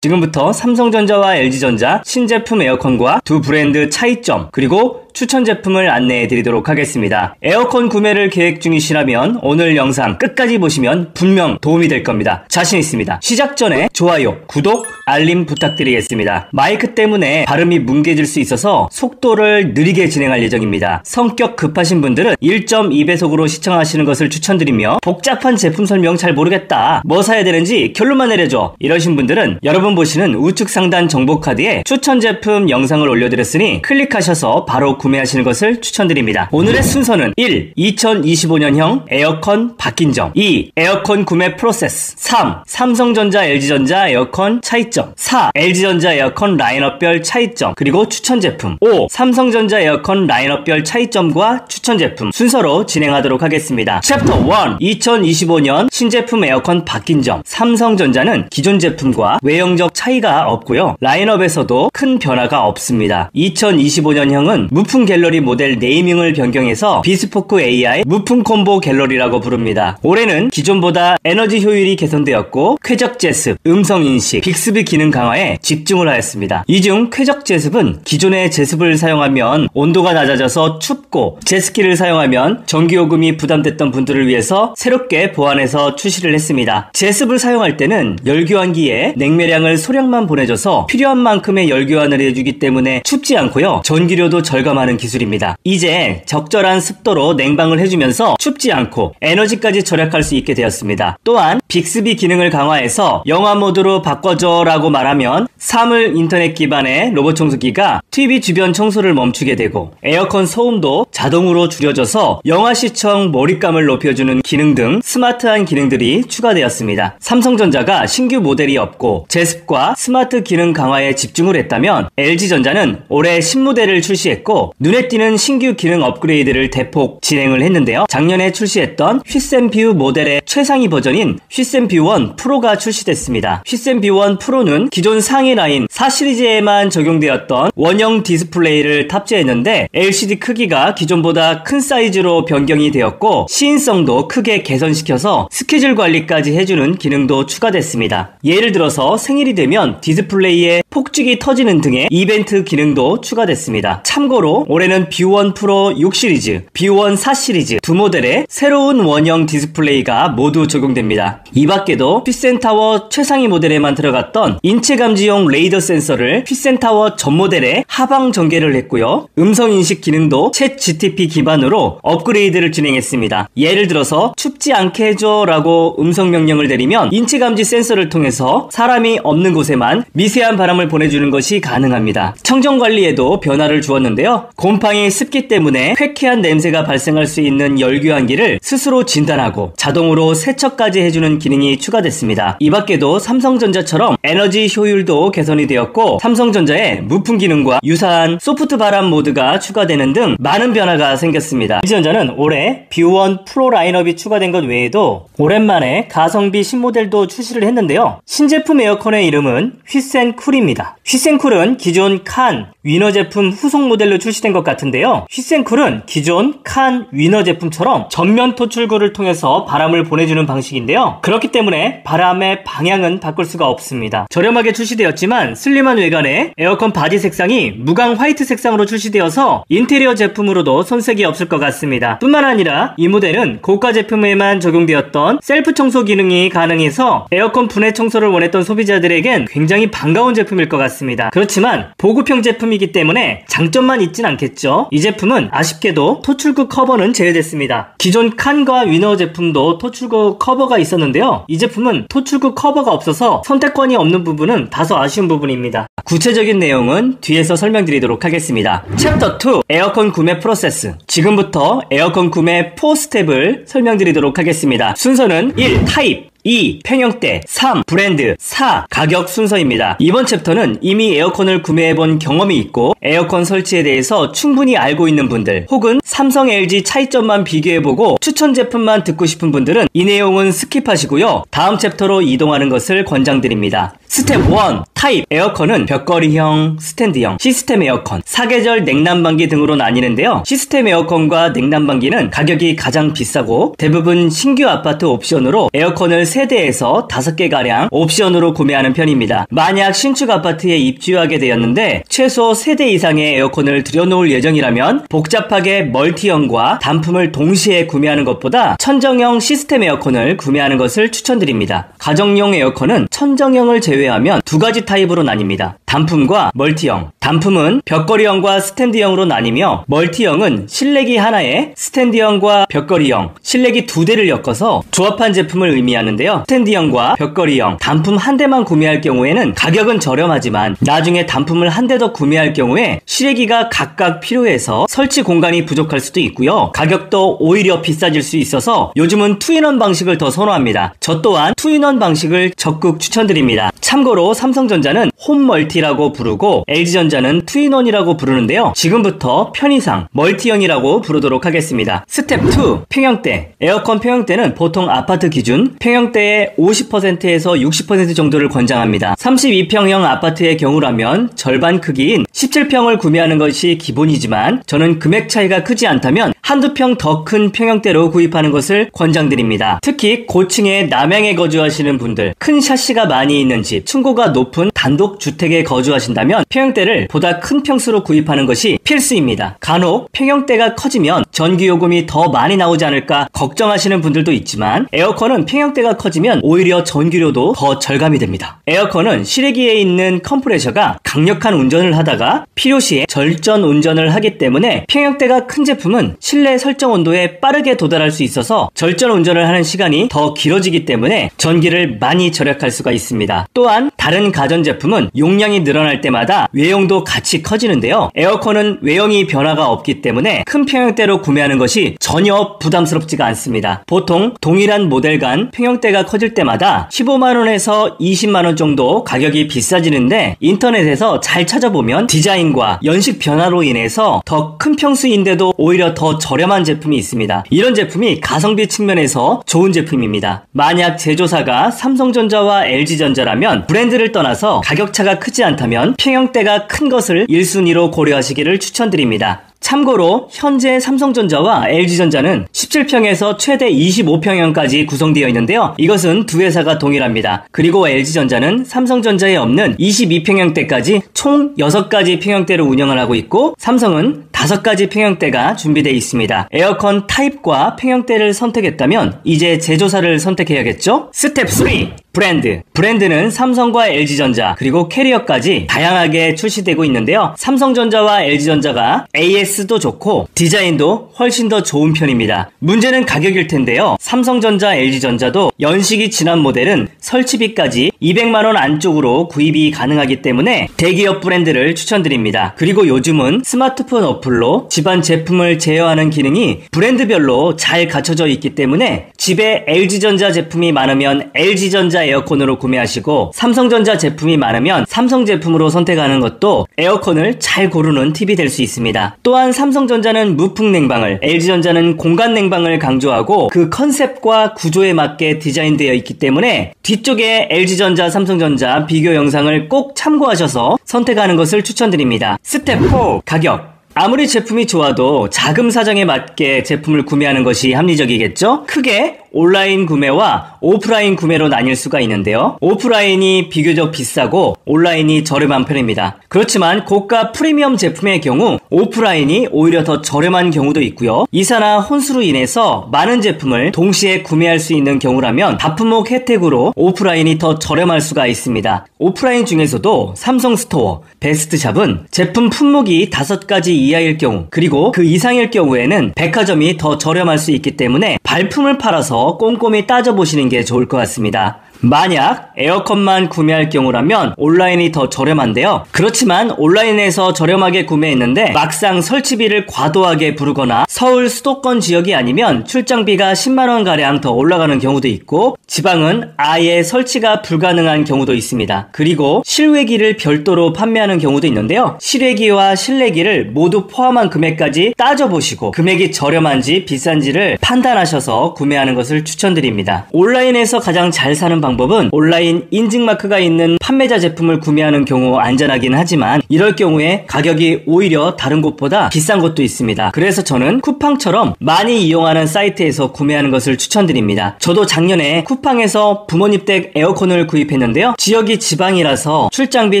지금부터 삼성전자와 LG전자 신제품 에어컨과 두 브랜드 차이점 그리고 추천 제품을 안내해 드리도록 하겠습니다. 에어컨 구매를 계획 중이시라면 오늘 영상 끝까지 보시면 분명 도움이 될 겁니다. 자신 있습니다. 시작 전에 좋아요, 구독, 알림 부탁드리겠습니다. 마이크 때문에 발음이 뭉개질 수 있어서 속도를 느리게 진행할 예정입니다. 성격 급하신 분들은 1.2배속으로 시청하시는 것을 추천드리며 복잡한 제품 설명 잘 모르겠다, 뭐 사야 되는지 결론만 내려줘 이러신 분들은 여러분 보시는 우측 상단 정보 카드에 추천 제품 영상을 올려드렸으니 클릭하셔서 바로 구매하시는 것을 추천드립니다. 오늘의 순서는 1. 2025년형 에어컨 바뀐 점. 2. 에어컨 구매 프로세스. 3. 삼성전자 LG전자 에어컨 차이점. 4. LG전자 에어컨 라인업별 차이점 그리고 추천 제품. 5. 삼성전자 에어컨 라인업별 차이점과 추천 제품 순서로 진행하도록 하겠습니다. 챕터 1. 2025년 신제품 에어컨 바뀐 점. 삼성전자는 기존 제품과 외형적 차이가 없고요, 라인업에서도 큰 변화가 없습니다. 2025년형은 무풍 갤러리 모델 네이밍을 변경해서 비스포크 AI 무풍 콤보 갤러리라고 부릅니다. 올해는 기존보다 에너지 효율이 개선되었고 쾌적 제습, 음성 인식, 빅스비 기능 강화에 집중을 하였습니다. 이 중 쾌적 제습은 기존의 제습을 사용하면 온도가 낮아져서 춥고 제습기를 사용하면 전기요금이 부담됐던 분들을 위해서 새롭게 보완해서 출시를 했습니다. 제습을 사용할 때는 열교환기에 냉매량을 소량만 보내줘서 필요한 만큼의 열교환을 해주기 때문에 춥지 않고요, 전기료도 절감하는 기술입니다. 이제 적절한 습도로 냉방을 해주면서 춥지 않고 에너지까지 절약할 수 있게 되었습니다. 또한 빅스비 기능을 강화해서 영화 모드로 바꿔줘 라고 말하면 사물 인터넷 기반의 로봇 청소기가 TV 주변 청소를 멈추게 되고 에어컨 소음도 자동으로 줄여져서 영화 시청 몰입감을 높여주는 기능 등 스마트한 기능들이 추가되었습니다. 삼성전자가 신규 모델이 없고 제습과 스마트 기능 강화에 집중을 했다면 LG전자는 올해 신모델을 출시했고 눈에 띄는 신규 기능 업그레이드를 대폭 진행을 했는데요. 작년에 출시했던 휘센뷰 모델의 최상위 버전인 휘센뷰1 프로가 출시됐습니다. 휘센뷰1 프로는 기존 상위 라인 4 시리즈에만 적용되었던 원형 디스플레이를 탑재했는데 LCD 크기가 기존보다 큰 사이즈로 변경이 되었고 시인성도 크게 개선시켜서 스케줄 관리까지 해주는 기능도 추가됐습니다. 예를 들어서 생일이 되면 디스플레이에 폭죽이 터지는 등의 이벤트 기능도 추가됐습니다. 참고로 올해는 뷰1 프로 6 시리즈, 뷰1 4 시리즈 두 모델의 새로운 원형 디스플레이가 모두 적용됩니다. 이 밖에도 휘센타워 최상위 모델에만 들어갔던 인체감지용 레이더 센서를 휘센타워 전 모델에 하방 전개를 했고요, 음성인식 기능도 챗 GTP 기반으로 업그레이드를 진행했습니다. 예를 들어서 춥지 않게 해줘 라고 음성 명령을 내리면 인체감지 센서를 통해서 사람이 없는 곳에만 미세한 바람을 보내주는 것이 가능합니다. 청정관리에도 변화를 주었는데요, 곰팡이 습기 때문에 쾌쾌한 냄새가 발생할 수 있는 열교환기를 스스로 진단하고 자동으로 세척까지 해주는 기능이 추가됐습니다. 이 밖에도 삼성전자처럼 에너지 효율도 개선이 되었고 삼성전자의 무풍 기능과 유사한 소프트 바람 모드가 추가되는 등 많은 변화가 생겼습니다. LG전자는 올해 뷰1 프로 라인업이 추가된 것 외에도 오랜만에 가성비 신모델도 출시를 했는데요, 신제품 에어컨의 이름은 휘센쿨입니다. 휘센쿨은 기존 칸, 위너 제품 후속 모델로 출시된 것 같은데요, 휘센쿨은 기존 칸, 위너 제품처럼 전면 토출구를 통해서 바람을 보내주는 방식인데요, 그렇기 때문에 바람의 방향은 바꿀 수가 없습니다. 저렴하게 출시되었지만 슬림한 외관에 에어컨 바디 색상이 무광 화이트 색상으로 출시되어서 인테리어 제품으로도 손색이 없을 것 같습니다. 뿐만 아니라 이 모델은 고가 제품에만 적용되었던 셀프 청소 기능이 가능해서 에어컨 분해 청소를 원했던 소비자들에겐 굉장히 반가운 제품일 것 같습니다. 그렇지만 보급형 제품이기 때문에 장점만 있진 않겠죠. 이 제품은 아쉽게도 토출구 커버는 제외됐습니다. 기존 칸과 위너 제품도 토출구 커버가 있었는데요, 이 제품은 토출구 커버가 없어서 선택권이 없는 부분은 다소 아쉬운 부분입니다. 구체적인 내용은 뒤에서 설명드리도록 하겠습니다. 챕터 2. 에어컨 구매 프로세스. 지금부터 에어컨 구매 4스텝을 설명드리도록 하겠습니다. 순서는 1. 타입, 2. 평형대, 3. 브랜드, 4. 가격 순서입니다. 이번 챕터는 이미 에어컨을 구매해본 경험이 있고 에어컨 설치에 대해서 충분히 알고 있는 분들, 혹은 삼성 LG 차이점만 비교해보고 추천 제품만 듣고 싶은 분들은 이 내용은 스킵하시고요, 다음 챕터로 이동하는 것을 권장드립니다. 스텝 1. 타입, 에어컨은 벽걸이형, 스탠드형, 시스템 에어컨, 사계절 냉난방기 등으로 나뉘는데요. 시스템 에어컨과 냉난방기는 가격이 가장 비싸고 대부분 신규 아파트 옵션으로 에어컨을 3대에서 5개가량 옵션으로 구매하는 편입니다. 만약 신축 아파트에 입주하게 되었는데 최소 3대 이상의 에어컨을 들여놓을 예정이라면 복잡하게 멀티형과 단품을 동시에 구매하는 것보다 천정형 시스템 에어컨을 구매하는 것을 추천드립니다. 가정용 에어컨은 천정형을 제외하면 2가지 타입으로 나뉩니다. 단품과 멀티형. 단품은 벽걸이형과 스탠드형으로 나뉘며 멀티형은 실내기 하나에 스탠드형과 벽걸이형, 실내기 2대를 엮어서 조합한 제품을 의미하는데요. 스탠드형과 벽걸이형, 단품 한 대만 구매할 경우에는 가격은 저렴하지만 나중에 단품을 한 대 더 구매할 경우에 실외기가 각각 필요해서 설치 공간이 부족할 수도 있고요. 가격도 오히려 비싸질 수 있어서 요즘은 투인원 방식을 더 선호합니다. 저 또한 투인원 방식을 적극 추천드립니다. 참고로 삼성전자는 홈멀티라고 부르고 LG전자는 투인원이라고 부르는데요. 지금부터 편의상 멀티형이라고 부르도록 하겠습니다. 스텝 2. 평형대. 에어컨 평형대는 보통 아파트 기준 평형대의 50%에서 60% 정도를 권장합니다. 32평형 아파트의 경우라면 절반 크기인 17평을 구매하는 것이 기본이지만 저는 금액 차이가 크지 않다면 한두 평 더 큰 평형대로 구입하는 것을 권장드립니다. 특히 고층에 남향에 거주하시는 분들, 큰 샤시가 많이 있는 집, 층고가 높은 단독 주택에 거주하신다면 평형대를 보다 큰 평수로 구입하는 것이 필수입니다. 간혹 평형대가 커지면 전기요금이 더 많이 나오지 않을까 걱정하시는 분들도 있지만 에어컨은 평형대가 커지면 오히려 전기료도 더 절감이 됩니다. 에어컨은 실외기에 있는 컴프레셔가 강력한 운전을 하다가 필요시에 절전 운전을 하기 때문에 평형대가 큰 제품은 실내 설정 온도에 빠르게 도달할 수 있어서 절전 운전을 하는 시간이 더 길어지기 때문에 전기를 많이 절약할 수가 있습니다. 또한 다른 가전제품은 용량이 늘어날 때마다 외형도 같이 커지는데요. 에어컨은 외형이 변화가 없기 때문에 큰 평형대로 구매하는 것이 전혀 부담스럽지가 않습니다. 보통 동일한 모델 간 평형대가 커질 때마다 15만원에서 20만원 정도 가격이 비싸지는데 인터넷에서 잘 찾아보면 디자인과 연식 변화로 인해서 더 큰 평수인데도 오히려 더 저렴한 제품이 있습니다. 이런 제품이 가성비 측면에서 좋은 제품입니다. 만약 제조사가 삼성전자와 LG전자라면 브랜드를 떠나서 가격차가 크지 않다면 평형대가 큰 것을 1순위로 고려하시기를 추천드립니다. 참고로 현재 삼성전자와 LG전자는 17평에서 최대 25평형까지 구성되어 있는데요. 이것은 두 회사가 동일합니다. 그리고 LG전자는 삼성전자에 없는 22평형대까지 총 6가지 평형대를 운영을 하고 있고 삼성은 5가지 평형대가 준비되어 있습니다. 에어컨 타입과 평형대를 선택했다면 이제 제조사를 선택해야겠죠? 스텝 3. 브랜드. 브랜드는 삼성과 LG전자 그리고 캐리어까지 다양하게 출시되고 있는데요. 삼성전자와 LG전자가 AS도 좋고 디자인도 훨씬 더 좋은 편입니다. 문제는 가격일 텐데요. 삼성전자, LG전자도 연식이 지난 모델은 설치비까지 200만원 안쪽으로 구입이 가능하기 때문에 대기업 브랜드를 추천드립니다. 그리고 요즘은 스마트폰 어플로 집안 제품을 제어하는 기능이 브랜드별로 잘 갖춰져 있기 때문에 집에 LG전자 제품이 많으면 LG전자 에어컨으로 구매하시고 삼성전자 제품이 많으면 삼성 제품으로 선택하는 것도 에어컨을 잘 고르는 팁이 될 수 있습니다. 또한 삼성전자는 무풍 냉방을, LG전자는 공간 냉방을 강조하고 그 컨셉과 구조에 맞게 디자인되어 있기 때문에 뒤쪽에 LG전자, 삼성전자 비교 영상을 꼭 참고하셔서 선택하는 것을 추천드립니다. 스텝 4. 가격. 아무리 제품이 좋아도 자금 사정에 맞게 제품을 구매하는 것이 합리적이겠죠? 크게 온라인 구매와 오프라인 구매로 나뉠 수가 있는데요. 오프라인이 비교적 비싸고 온라인이 저렴한 편입니다. 그렇지만 고가 프리미엄 제품의 경우 오프라인이 오히려 더 저렴한 경우도 있고요. 이사나 혼수로 인해서 많은 제품을 동시에 구매할 수 있는 경우라면 다품목 혜택으로 오프라인이 더 저렴할 수가 있습니다. 오프라인 중에서도 삼성스토어, 베스트샵은 제품 품목이 5가지 이하일 경우 그리고 그 이상일 경우에는 백화점이 더 저렴할 수 있기 때문에 발품을 팔아서 꼼꼼히 따져보시는 게 좋을 것 같습니다. 만약 에어컨만 구매할 경우라면 온라인이 더 저렴한데요. 그렇지만 온라인에서 저렴하게 구매했는데 막상 설치비를 과도하게 부르거나 서울 수도권 지역이 아니면 출장비가 10만원가량 더 올라가는 경우도 있고 지방은 아예 설치가 불가능한 경우도 있습니다. 그리고 실외기를 별도로 판매하는 경우도 있는데요. 실외기와 실내기를 모두 포함한 금액까지 따져보시고 금액이 저렴한지 비싼지를 판단하셔서 구매하는 것을 추천드립니다. 온라인에서 가장 잘 사는 방법은 온라인 인증마크가 있는 판매자 제품을 구매하는 경우 안전하긴 하지만 이럴 경우에 가격이 오히려 다른 곳보다 비싼 것도 있습니다. 그래서 저는 쿠팡처럼 많이 이용하는 사이트에서 구매하는 것을 추천드립니다. 저도 작년에 쿠팡에서 부모님 댁 에어컨을 구입했는데요. 지역이 지방이라서 출장비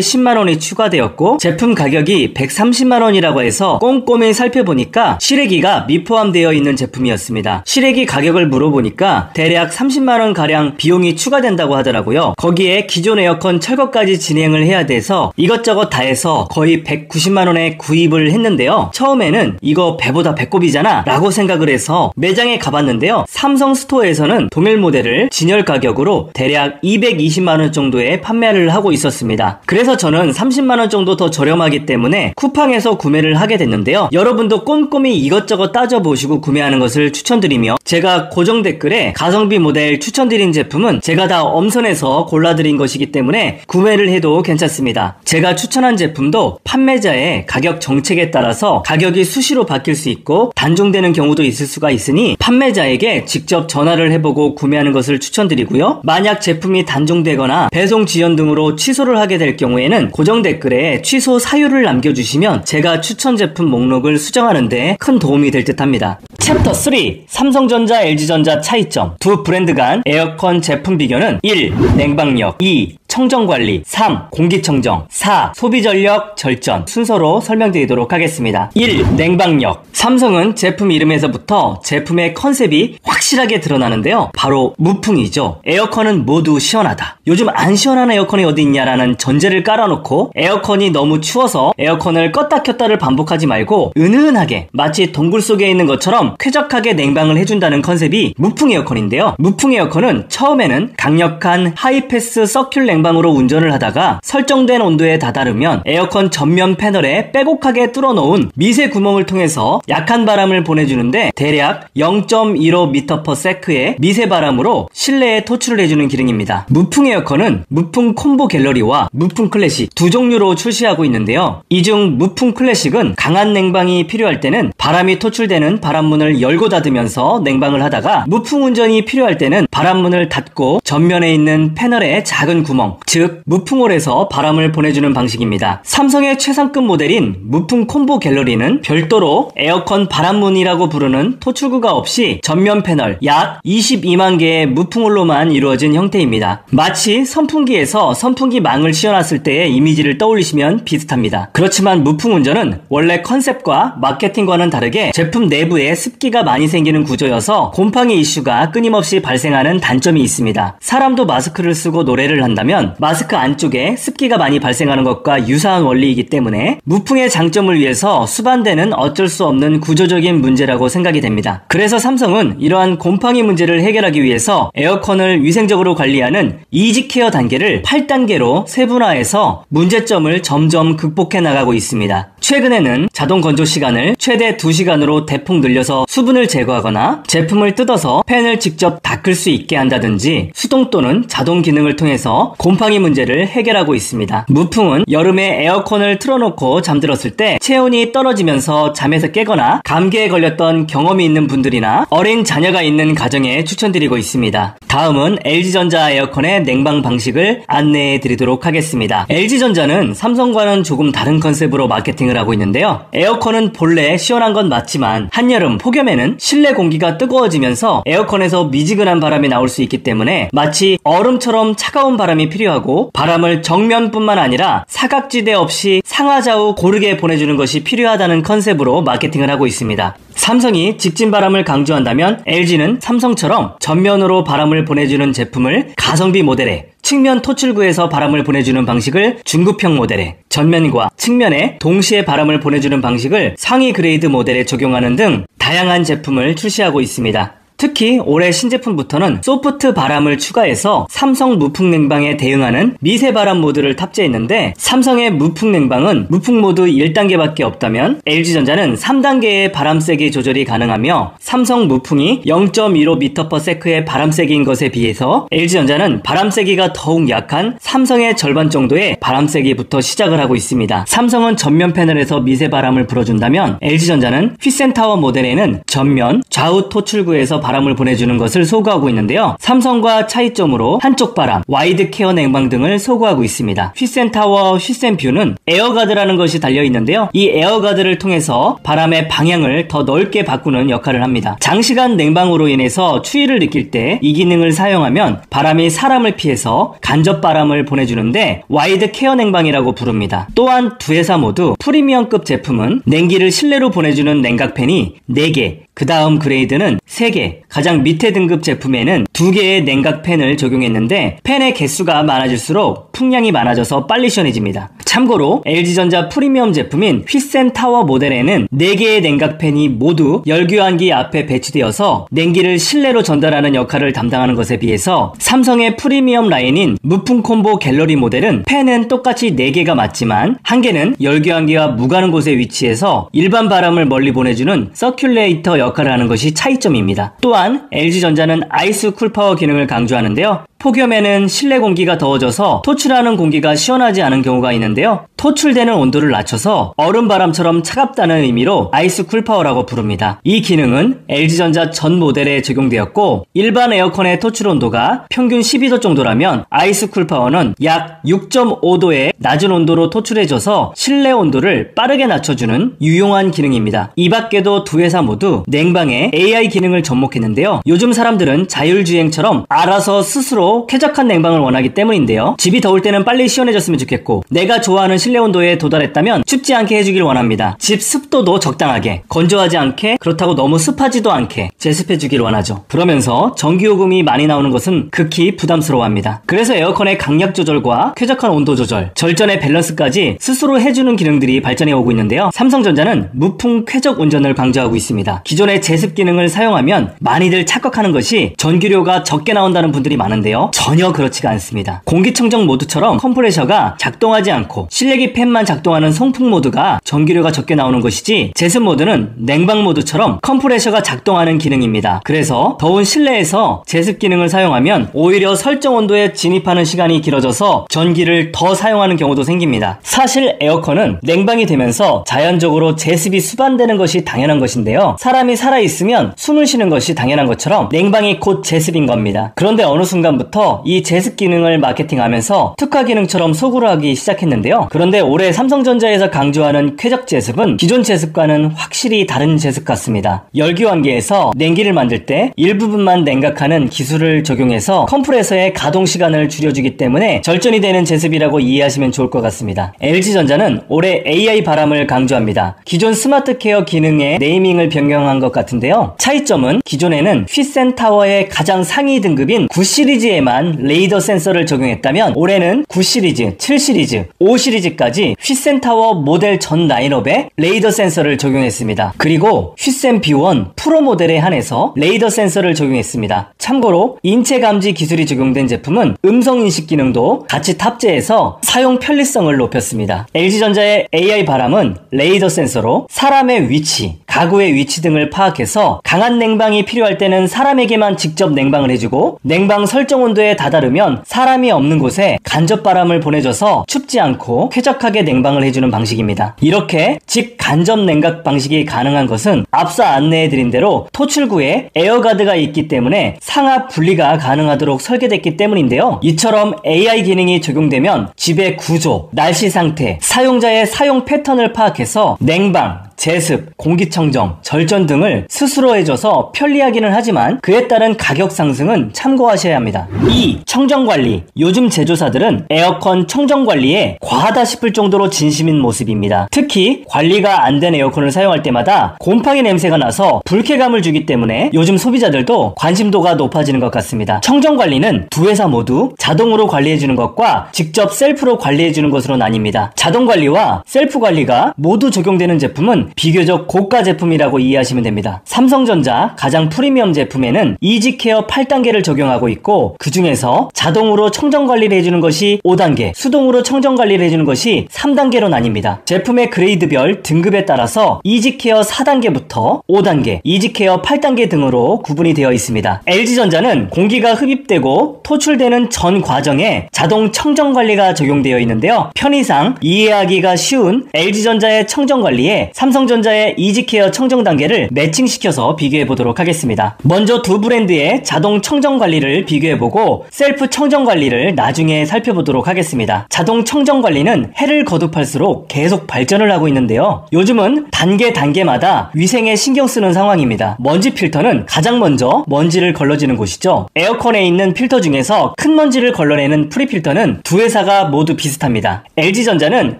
10만원이 추가되었고 제품 가격이 130만원이라고 해서 꼼꼼히 살펴보니까 실외기가 미포함되어 있는 제품이었습니다. 실외기 가격을 물어보니까 대략 30만원가량 비용이 추가된다고 하더라고요. 거기에 기존 에어컨 철거까지 진행을 해야 돼서 이것저것 다 해서 거의 190만원에 구입을 했는데요. 처음에는 이거 배보다 배꼽이잖아 라고 생각을 해서 매장에 가봤는데요. 삼성 스토어에서는 동일 모델을 진열 가격으로 대략 220만원 정도에 판매를 하고 있었습니다. 그래서 저는 30만원 정도 더 저렴하기 때문에 쿠팡에서 구매를 하게 됐는데요. 여러분도 꼼꼼히 이것저것 따져보시고 구매하는 것을 추천드리며 제가 고정 댓글에 가성비 모델 추천드린 제품은 제가 다 엄선해서 골라드린 것이기 때문에 구매를 해도 괜찮습니다. 제가 추천한 제품도 판매자의 가격 정책에 따라서 가격이 수시로 바뀔 수 있고 단종되는 경우도 있을 수가 있으니 판매자에게 직접 전화를 해보고 구매하는 것을 추천드리고요. 만약 제품이 단종되거나 배송 지연 등으로 취소를 하게 될 경우에는 고정 댓글에 취소 사유를 남겨주시면 제가 추천 제품 목록을 수정하는데 큰 도움이 될 듯 합니다. 챕터 3. 삼성전자, LG전자 차이점. 두 브랜드 간 에어컨 제품 비교는 1. 냉방력, 2. 청정관리, 3. 공기청정, 4. 소비전력 절전 순서로 설명드리도록 하겠습니다. 1. 냉방력. 삼성은 제품 이름에서부터 제품의 컨셉이 확실하게 드러나는데요. 바로 무풍이죠. 에어컨은 모두 시원하다. 요즘 안 시원한 에어컨이 어디 있냐라는 전제를 깔아놓고 에어컨이 너무 추워서 에어컨을 껐다 켰다를 반복하지 말고 은은하게 마치 동굴 속에 있는 것처럼 쾌적하게 냉방을 해준다는 컨셉이 무풍 에어컨인데요. 무풍 에어컨은 처음에는 강력한 하이패스 서큘 냉방으로 운전을 하다가 설정된 온도에 다다르면 에어컨 전면 패널에 빼곡하게 뚫어놓은 미세 구멍을 통해서 약한 바람을 보내주는데 대략 0.15m/s의 미세 바람으로 실내에 토출을 해주는 기능입니다. 무풍 에어컨은 무풍 콤보 갤러리와 무풍 클래식 두 종류로 출시하고 있는데요. 이 중 무풍 클래식은 강한 냉방이 필요할 때는 바람이 토출되는 바람문을 열고 닫으면서 냉방을 하다가 무풍 운전이 필요할 때는 바람문을 닫고 전면에 있는 패널에 작은 구멍, 즉 무풍홀에서 바람을 보내주는 방식입니다. 삼성의 최상급 모델인 무풍 콤보 갤러리는 별도로 에어컨 바람문이라고 부르는 토출구가 없이 전면 패널 약 22만 개의 무풍홀로만 이루어진 형태입니다. 마치 선풍기에서 선풍기 망을 씌워놨을 때의 이미지를 떠올리시면 비슷합니다. 그렇지만 무풍 운전은 원래 컨셉과 마케팅과는 다르게 제품 내부에 습기가 많이 생기는 구조여서 곰팡이 이슈가 끊임없이 발생하는 단점이 있습니다. 사람도 마스크를 쓰고 노래를 한다면 마스크 안쪽에 습기가 많이 발생하는 것과 유사한 원리이기 때문에 무풍의 장점을 위해서 수반되는 어쩔 수 없는 구조적인 문제라고 생각이 됩니다. 그래서 삼성은 이러한 곰팡이 문제를 해결하기 위해서 에어컨을 위생적으로 관리하는 이지케어 단계를 8단계로 세분화해서 문제점을 점점 극복해 나가고 있습니다. 최근에는 자동 건조 시간을 최대 2시간으로 대폭 늘려서 수분을 제거하거나 제품을 뜯어서 팬을 직접 닦을 수 있게 한다든지 수동 또는 자동 기능을 통해서 곰팡이 문제를 해결하고 있습니다. 무풍은 여름에 에어컨을 틀어놓고 잠들었을 때 체온이 떨어지면서 잠에서 깨거나 감기에 걸렸던 경험이 있는 분들이나 어린 자녀가 있는 가정에 추천드리고 있습니다. 다음은 LG전자 에어컨의 냉방 방식을 안내해 드리도록 하겠습니다. LG전자는 삼성과는 조금 다른 컨셉으로 마케팅을 하고 있는데요. 에어컨은 본래 시원한 건 맞지만 한여름 폭염에는 실내 공기가 뜨거워지면서 에어컨에서 미지근한 바람이 나올 수 있기 때문에 마치 얼음처럼 차가운 바람이 필요하고 바람을 정면뿐만 아니라 사각지대 없이 상하좌우 고르게 보내주는 것이 필요하다는 컨셉으로 마케팅을 하고 있습니다. 삼성이 직진 바람을 강조한다면 LG는 삼성처럼 전면으로 바람을 보내주는 제품을 가성비 모델에, 측면 토출구에서 바람을 보내주는 방식을 중급형 모델에, 전면과 측면에 동시에 바람을 보내주는 방식을 상위 그레이드 모델에 적용하는 등 다양한 제품을 출시하고 있습니다. 특히 올해 신제품부터는 소프트 바람을 추가해서 삼성 무풍 냉방에 대응하는 미세 바람 모드를 탑재했는데 삼성의 무풍 냉방은 무풍 모드 1단계밖에 없다면 LG전자는 3단계의 바람 세기 조절이 가능하며 삼성 무풍이 0.15m/s의 바람 세기인 것에 비해서 LG전자는 바람 세기가 더욱 약한 삼성의 절반 정도의 바람 세기부터 시작을 하고 있습니다. 삼성은 전면 패널에서 미세 바람을 불어준다면 LG전자는 휘센타워 모델에는 전면 좌우 토출구에서 바람을 보내주는 것을 소구하고 있는데요. 삼성과 차이점으로 한쪽 바람, 와이드 케어 냉방 등을 소구하고 있습니다. 휘센타워, 휘센뷰는 에어가드라는 것이 달려있는데요. 이 에어가드를 통해서 바람의 방향을 더 넓게 바꾸는 역할을 합니다. 장시간 냉방으로 인해서 추위를 느낄 때 이 기능을 사용하면 바람이 사람을 피해서 간접 바람을 보내주는데 와이드 케어 냉방이라고 부릅니다. 또한 두 회사 모두 프리미엄급 제품은 냉기를 실내로 보내주는 냉각팬이 4개, 그 다음 그레이드는 3개, 가장 밑에 등급 제품에는 2개의 냉각팬을 적용했는데 팬의 개수가 많아질수록 풍량이 많아져서 빨리 시원해집니다. 참고로 LG전자 프리미엄 제품인 휘센타워 모델에는 4개의 냉각팬이 모두 열교환기 앞에 배치되어서 냉기를 실내로 전달하는 역할을 담당하는 것에 비해서 삼성의 프리미엄 라인인 무풍 콤보 갤러리 모델은 팬은 똑같이 4개가 맞지만 한 개는 열교환기와 무가는 곳에 위치해서 일반 바람을 멀리 보내주는 서큘레이터 역할을 하는 것이 차이점입니다. 또한 LG전자는 아이스 쿨파워 기능을 강조하는데요. 폭염에는 실내 공기가 더워져서 토출하는 공기가 시원하지 않은 경우가 있는데요. 토출되는 온도를 낮춰서 얼음바람처럼 차갑다는 의미로 아이스 쿨파워라고 부릅니다. 이 기능은 LG전자 전 모델에 적용되었고 일반 에어컨의 토출 온도가 평균 12도 정도라면 아이스 쿨파워는 약 6.5도의 낮은 온도로 토출해줘서 실내 온도를 빠르게 낮춰주는 유용한 기능입니다. 이 밖에도 두 회사 모두 냉방에 AI 기능을 접목했는데요. 요즘 사람들은 자율주행처럼 알아서 스스로 쾌적한 냉방을 원하기 때문인데요. 집이 더울 때는 빨리 시원해졌으면 좋겠고 내가 좋아하는 실내 온도에 도달했다면 춥지 않게 해주길 원합니다. 집 습도도 적당하게, 건조하지 않게, 그렇다고 너무 습하지도 않게 제습해주길 원하죠. 그러면서 전기요금이 많이 나오는 것은 극히 부담스러워합니다. 그래서 에어컨의 강약 조절과 쾌적한 온도 조절, 절전의 밸런스까지 스스로 해주는 기능들이 발전해 오고 있는데요. 삼성전자는 무풍 쾌적 운전을 강조하고 있습니다. 기존의 제습 기능을 사용하면 많이들 착각하는 것이 전기료가 적게 나온다는 분들이 많은데요. 전혀 그렇지가 않습니다. 공기청정 모드처럼 컴프레셔가 작동하지 않고 실내기 팬만 작동하는 송풍 모드가 전기료가 적게 나오는 것이지 제습 모드는 냉방 모드처럼 컴프레셔가 작동하는 기능입니다. 그래서 더운 실내에서 제습 기능을 사용하면 오히려 설정 온도에 진입하는 시간이 길어져서 전기를 더 사용하는 경우도 생깁니다. 사실 에어컨은 냉방이 되면서 자연적으로 제습이 수반되는 것이 당연한 것인데요. 사람이 살아있으면 숨을 쉬는 것이 당연한 것처럼 냉방이 곧 제습인 겁니다. 그런데 어느 순간부터 이 제습 기능을 마케팅하면서 특화 기능처럼 소구를 하기 시작했는데요. 그런데 올해 삼성전자에서 강조하는 쾌적 제습은 기존 제습과는 확실히 다른 제습 같습니다. 열기환기에서 냉기를 만들 때 일부분만 냉각하는 기술을 적용해서 컴프레서의 가동 시간을 줄여주기 때문에 절전이 되는 제습이라고 이해하시면 좋을 것 같습니다. LG전자는 올해 AI 바람을 강조합니다. 기존 스마트 케어 기능의 네이밍을 변경한 것 같은데요. 차이점은 기존에는 휘센타워의 가장 상위 등급인 9시리즈에만 레이더 센서를 적용했다면 올해는 9시리즈, 7시리즈, 5시리즈까지 휘센타워 모델 전 라인업에 레이더 센서를 적용했습니다. 그리고 휘센 B1 프로 모델에 한해서 레이더 센서를 적용했습니다. 참고로 인체 감지 기술이 적용된 제품은 음성 인식 기능도 같이 탑재해서 사용 편리성을 높였습니다. LG전자의 AI 바람은 레이더 센서로 사람의 위치, 가구의 위치 등을 파악해서 강한 냉방이 필요할 때는 사람에게만 직접 냉방을 해주고 냉방 설정 온도에 다다르면 사람이 없는 곳에 간접 바람을 보내줘서 춥지 않고 쾌적하게 냉방을 해주는 방식입니다. 이렇게 직간접 냉각 방식이 가능한 것은 앞서 안내해드린 대로 토출구에 에어가드가 있기 때문에 상하 분리가 가능하도록 설계됐기 때문인데요. 이처럼 AI 기능이 적용되면 집의 구조, 날씨 상태, 사용자의 사용 패턴을 파악해서 냉방, 제습, 공기청정, 절전 등을 스스로 해줘서 편리하기는 하지만 그에 따른 가격 상승은 참고하셔야 합니다. 2. 청정관리. 요즘 제조사들은 에어컨 청정관리에 과하다 싶을 정도로 진심인 모습입니다. 특히 관리가 안 된 에어컨을 사용할 때마다 곰팡이 냄새가 나서 불쾌감을 주기 때문에 요즘 소비자들도 관심도가 높아지는 것 같습니다. 청정관리는 두 회사 모두 자동으로 관리해주는 것과 직접 셀프로 관리해주는 것으로 나뉩니다. 자동관리와 셀프관리가 모두 적용되는 제품은 비교적 고가 제품이라고 이해하시면 됩니다. 삼성전자 가장 프리미엄 제품에는 이지케어 8단계를 적용하고 있고 그 중에서 자동으로 청정관리를 해주는 것이 5단계, 수동으로 청정관리를 해주는 것이 3단계로 나뉩니다. 제품의 그레이드별 등급에 따라서 이지케어 4단계부터 1단계부터 5단계, 이지케어 8단계 등으로 구분이 되어 있습니다. LG전자는 공기가 흡입되고 토출되는 전 과정에 자동 청정 관리가 적용되어 있는데요. 편의상 이해하기가 쉬운 LG전자의 청정 관리에 삼성전자의 이지케어 청정 단계를 매칭시켜서 비교해 보도록 하겠습니다. 먼저 두 브랜드의 자동 청정 관리를 비교해보고 셀프 청정 관리를 나중에 살펴보도록 하겠습니다. 자동 청정 관리는 해를 거듭할수록 계속 발전을 하고 있는데요. 요즘은 단계마다 위생에 신경 쓰는 상황입니다. 먼지 필터는 가장 먼저 먼지를 걸러지는 곳이죠. 에어컨에 있는 필터 중에서 큰 먼지를 걸러내는 프리필터는 두 회사가 모두 비슷합니다. LG전자는